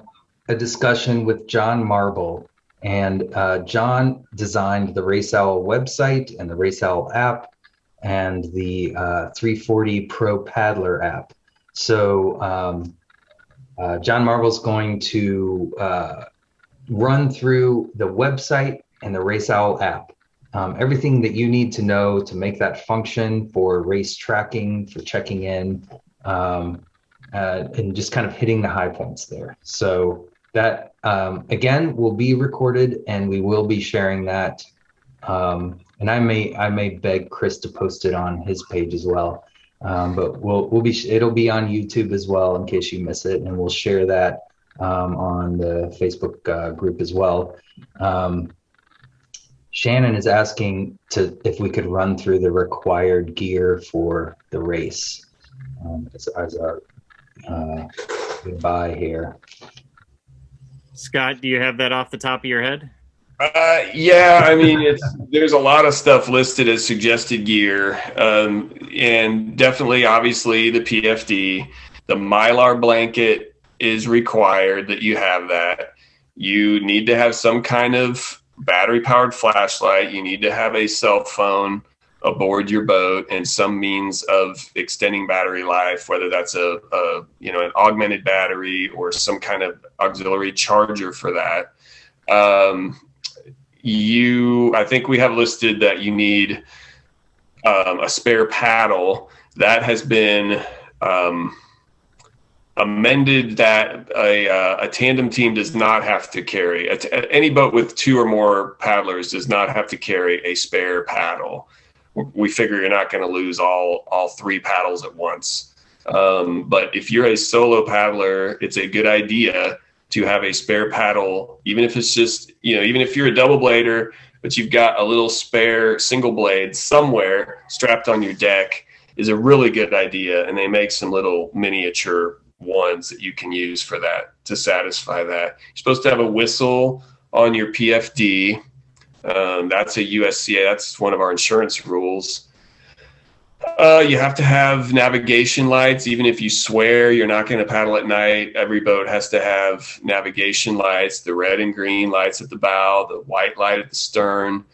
discussion with John Marble. And John designed the Race Owl website and the Race Owl app and the 340 Pro Paddler app. So John Marble's going to run through the website and the Race Owl app. Everything that you need to know to make that function for race tracking, for checking in, and just kind of hitting the high points there. So that, again, will be recorded and we will be sharing that. And I may beg Chris to post it on his page as well. But it'll be on YouTube as well in case you miss it, and we'll share that on the Facebook group as well. Shannon is asking if we could run through the required gear for the race as our goodbye here. Scott, do you have that off the top of your head? Yeah, I mean, there's a lot of stuff listed as suggested gear, and definitely, obviously, the PFD, the Mylar blanket is required that you have that. You need to have some kind of battery-powered flashlight. You need to have a cell phone aboard your boat and some means of extending battery life, whether that's an augmented battery or some kind of auxiliary charger for that. I think we have listed that you need a spare paddle. That has been amended that a tandem team does not have to carry. Any boat with 2 or more paddlers does not have to carry a spare paddle. We figure you're not going to lose all 3 paddles at once. But if you're a solo paddler, it's a good idea to have a spare paddle, even if it's just, even if you're a double blader, but you've got a little spare single blade somewhere strapped on your deck, is a really good idea. And they make some little miniature ones that you can use for that, to satisfy that. You're supposed to have a whistle on your PFD. That's a USCA, that's one of our insurance rules. You have to have navigation lights. Even if you swear you're not going to paddle at night, every boat has to have navigation lights, the red and green lights at the bow, the white light at the stern.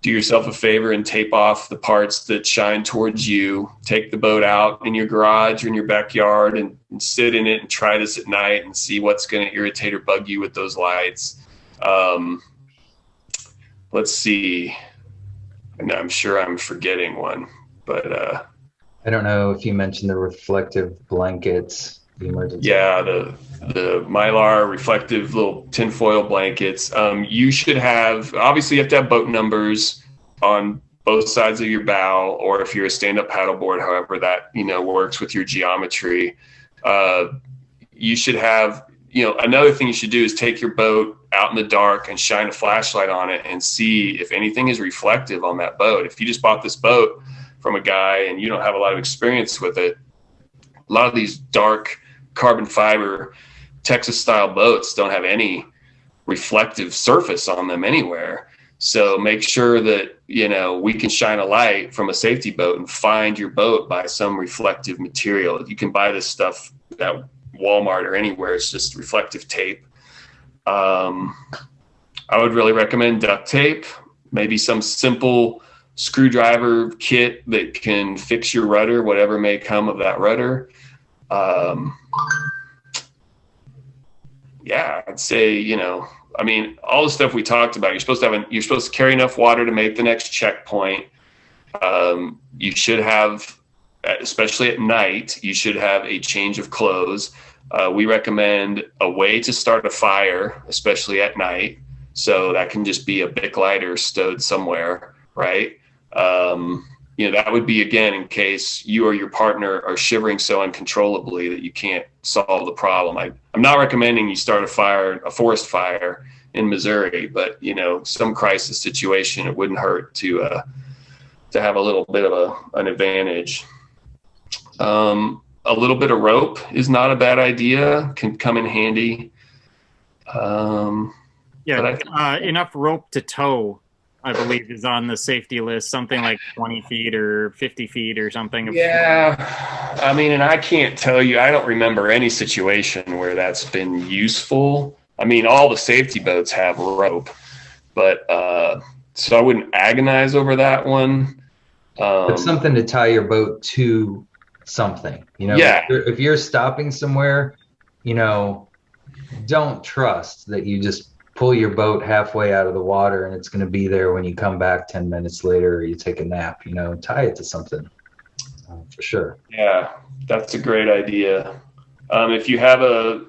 Do yourself a favor and tape off the parts that shine towards you. Take the boat out in your garage or in your backyard and sit in it and try this at night and see what's going to irritate or bug you with those lights. Let's see. And I'm sure I'm forgetting one. But I don't know if you mentioned the reflective blankets, the emergency. Yeah, the Mylar reflective little tinfoil blankets. You should have, obviously you have to have boat numbers on both sides of your bow, or if you're a stand-up paddleboard, however that works with your geometry. You should have, another thing you should do is take your boat out in the dark and shine a flashlight on it and see if anything is reflective on that boat. If you just bought this boat from a guy and you don't have a lot of experience with it, a lot of these dark carbon fiber Texas style boats don't have any reflective surface on them anywhere. So make sure that, we can shine a light from a safety boat and find your boat by some reflective material. You can buy this stuff at Walmart or anywhere. It's just reflective tape. I would really recommend duct tape, maybe some simple screwdriver kit that can fix your rudder, whatever may come of that rudder. Yeah, I'd say, all the stuff we talked about, you're supposed to carry enough water to make the next checkpoint. You should have, especially at night, you should have a change of clothes. We recommend a way to start a fire, especially at night. So that can just be a Bic lighter stowed somewhere, right? That would be, again, in case you or your partner are shivering so uncontrollably that you can't solve the problem. I'm not recommending you start a forest fire in Missouri, but, some crisis situation, it wouldn't hurt to have a little bit of an advantage. A little bit of rope is not a bad idea, can come in handy. Enough rope to tow, I believe, is on the safety list, something like 20 feet or 50 feet or something. Yeah. I mean, and I can't tell you, I don't remember any situation where that's been useful. I mean, all the safety boats have rope, but so I wouldn't agonize over that one. It's something to tie your boat to something, Yeah. If you're stopping somewhere, don't trust that you just pull your boat halfway out of the water and it's going to be there when you come back 10 minutes later or you take a nap. Tie it to something for sure. Yeah, that's a great idea. If you have a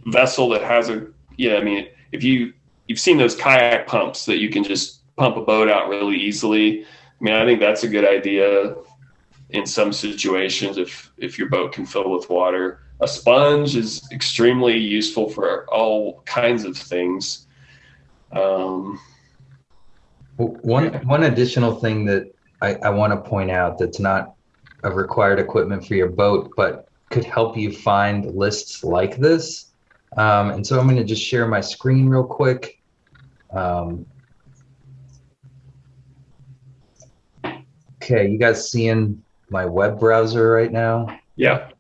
vessel that has if you've seen those kayak pumps that you can just pump a boat out really easily. I mean, I think that's a good idea in some situations if your boat can fill with water. A sponge is extremely useful for all kinds of things. One additional thing that I want to point out that's not a required equipment for your boat, but could help you find lists like this. And so I'm going to just share my screen real quick. Okay, you guys seeing my web browser right now? Yeah.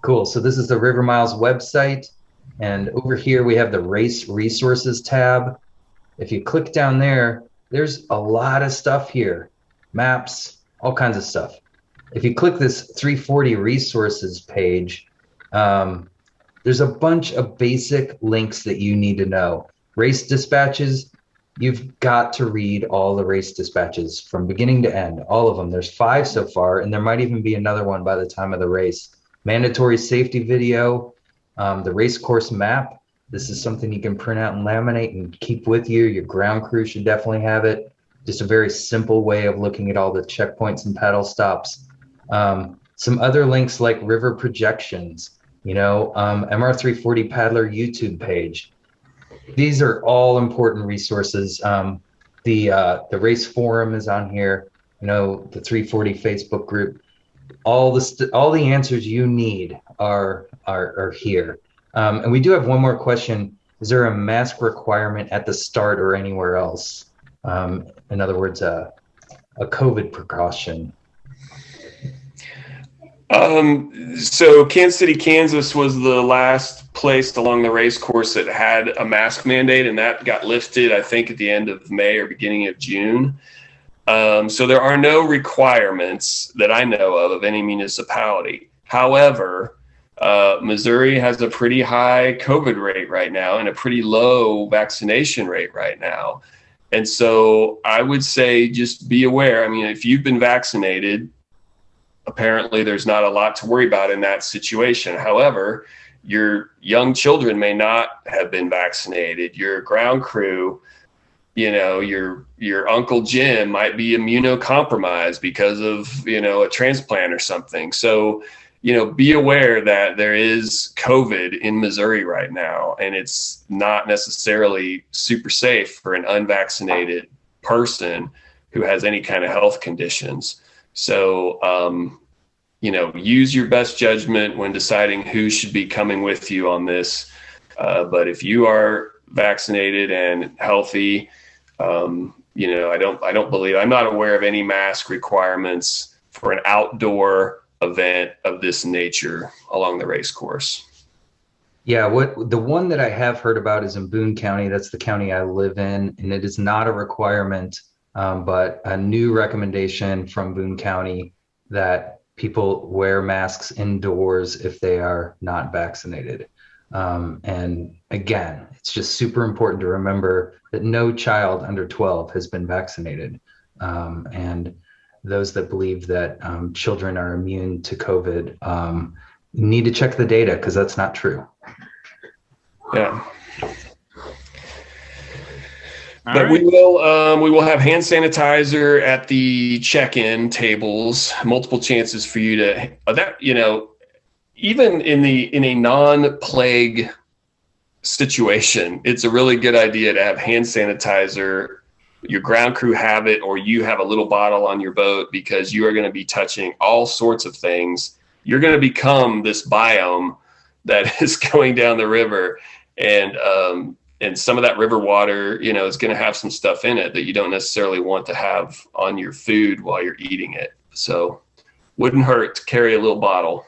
Cool. So this is the River Miles website. And over here we have the Race Resources tab. If you click down there, there's a lot of stuff here. Maps, all kinds of stuff. If you click this 340 resources page, there's a bunch of basic links that you need to know. Race dispatches, you've got to read all the race dispatches from beginning to end, all of them. There's 5 so far, and there might even be another one by the time of the race. Mandatory safety video, the race course map. This is something you can print out and laminate and keep with you. Your ground crew should definitely have it. Just a very simple way of looking at all the checkpoints and paddle stops. Some other links like river projections, MR340 paddler YouTube page. These are all important resources. The race forum is on here, the 340 Facebook group. All the answers you need are here. And we do have one more question. Is there a mask requirement at the start or anywhere else? In other words, a COVID precaution. So Kansas City, Kansas was the last place along the race course that had a mask mandate, and that got lifted, I think, at the end of May or beginning of June. So there are no requirements that I know of any municipality. However, Missouri has a pretty high COVID rate right now and a pretty low vaccination rate right now. And so I would say just be aware. I mean, if you've been vaccinated, apparently there's not a lot to worry about in that situation. However, your young children may not have been vaccinated. Your ground crew, your Uncle Jim might be immunocompromised because of, a transplant or something. So, be aware that there is COVID in Missouri right now, and it's not necessarily super safe for an unvaccinated person who has any kind of health conditions. So, use your best judgment when deciding who should be coming with you on this. But if you are vaccinated and healthy, I'm not aware of any mask requirements for an outdoor event of this nature along the race course. Yeah, the one that I have heard about is in Boone County. That's the county I live in, and it is not a requirement, but a new recommendation from Boone County that people wear masks indoors if they are not vaccinated. And again, it's just super important to remember that no child under 12 has been vaccinated. And those that believe that children are immune to COVID need to check the data, because that's not true. Yeah. But we will have hand sanitizer at the check-in tables, multiple chances for you to even in a non-plague situation, it's a really good idea to have hand sanitizer. Your ground crew have it, or you have a little bottle on your boat, because you are going to be touching all sorts of things. You're going to become this biome that is going down the river, and some of that river water, is going to have some stuff in it that you don't necessarily want to have on your food while you're eating it. So wouldn't hurt to carry a little bottle.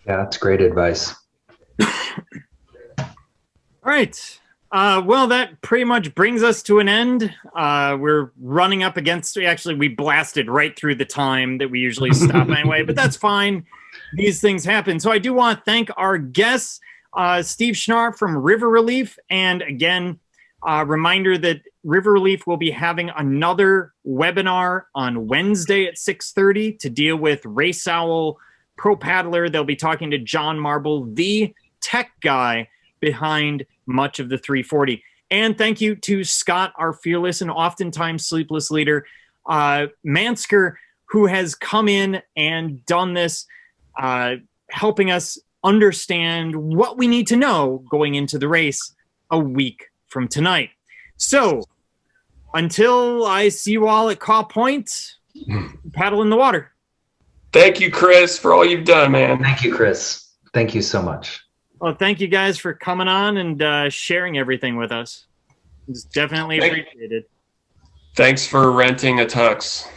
Yeah, that's great advice. All right. Well, that pretty much brings us to an end. We're running up against, actually, we blasted right through the time that we usually stop anyway, but that's fine. These things happen. So I do want to thank our guests, Steve Schnarr from River Relief. And again, reminder that River Relief will be having another webinar on Wednesday at 6:30 to deal with Race Owl Pro Paddler. They'll be talking to John Marble, the tech guy behind much of the 340. And thank you to Scott, our fearless and oftentimes sleepless leader, Mansker, who has come in and done this, helping us understand what we need to know going into the race a week from tonight. So until I see you all at Caw Point, paddle in the water. Thank you, Chris, for all you've done, man. Thank you, Chris. Thank you so much. Well, thank you guys for coming on and sharing everything with us. It's definitely appreciated. Thanks for renting a tux.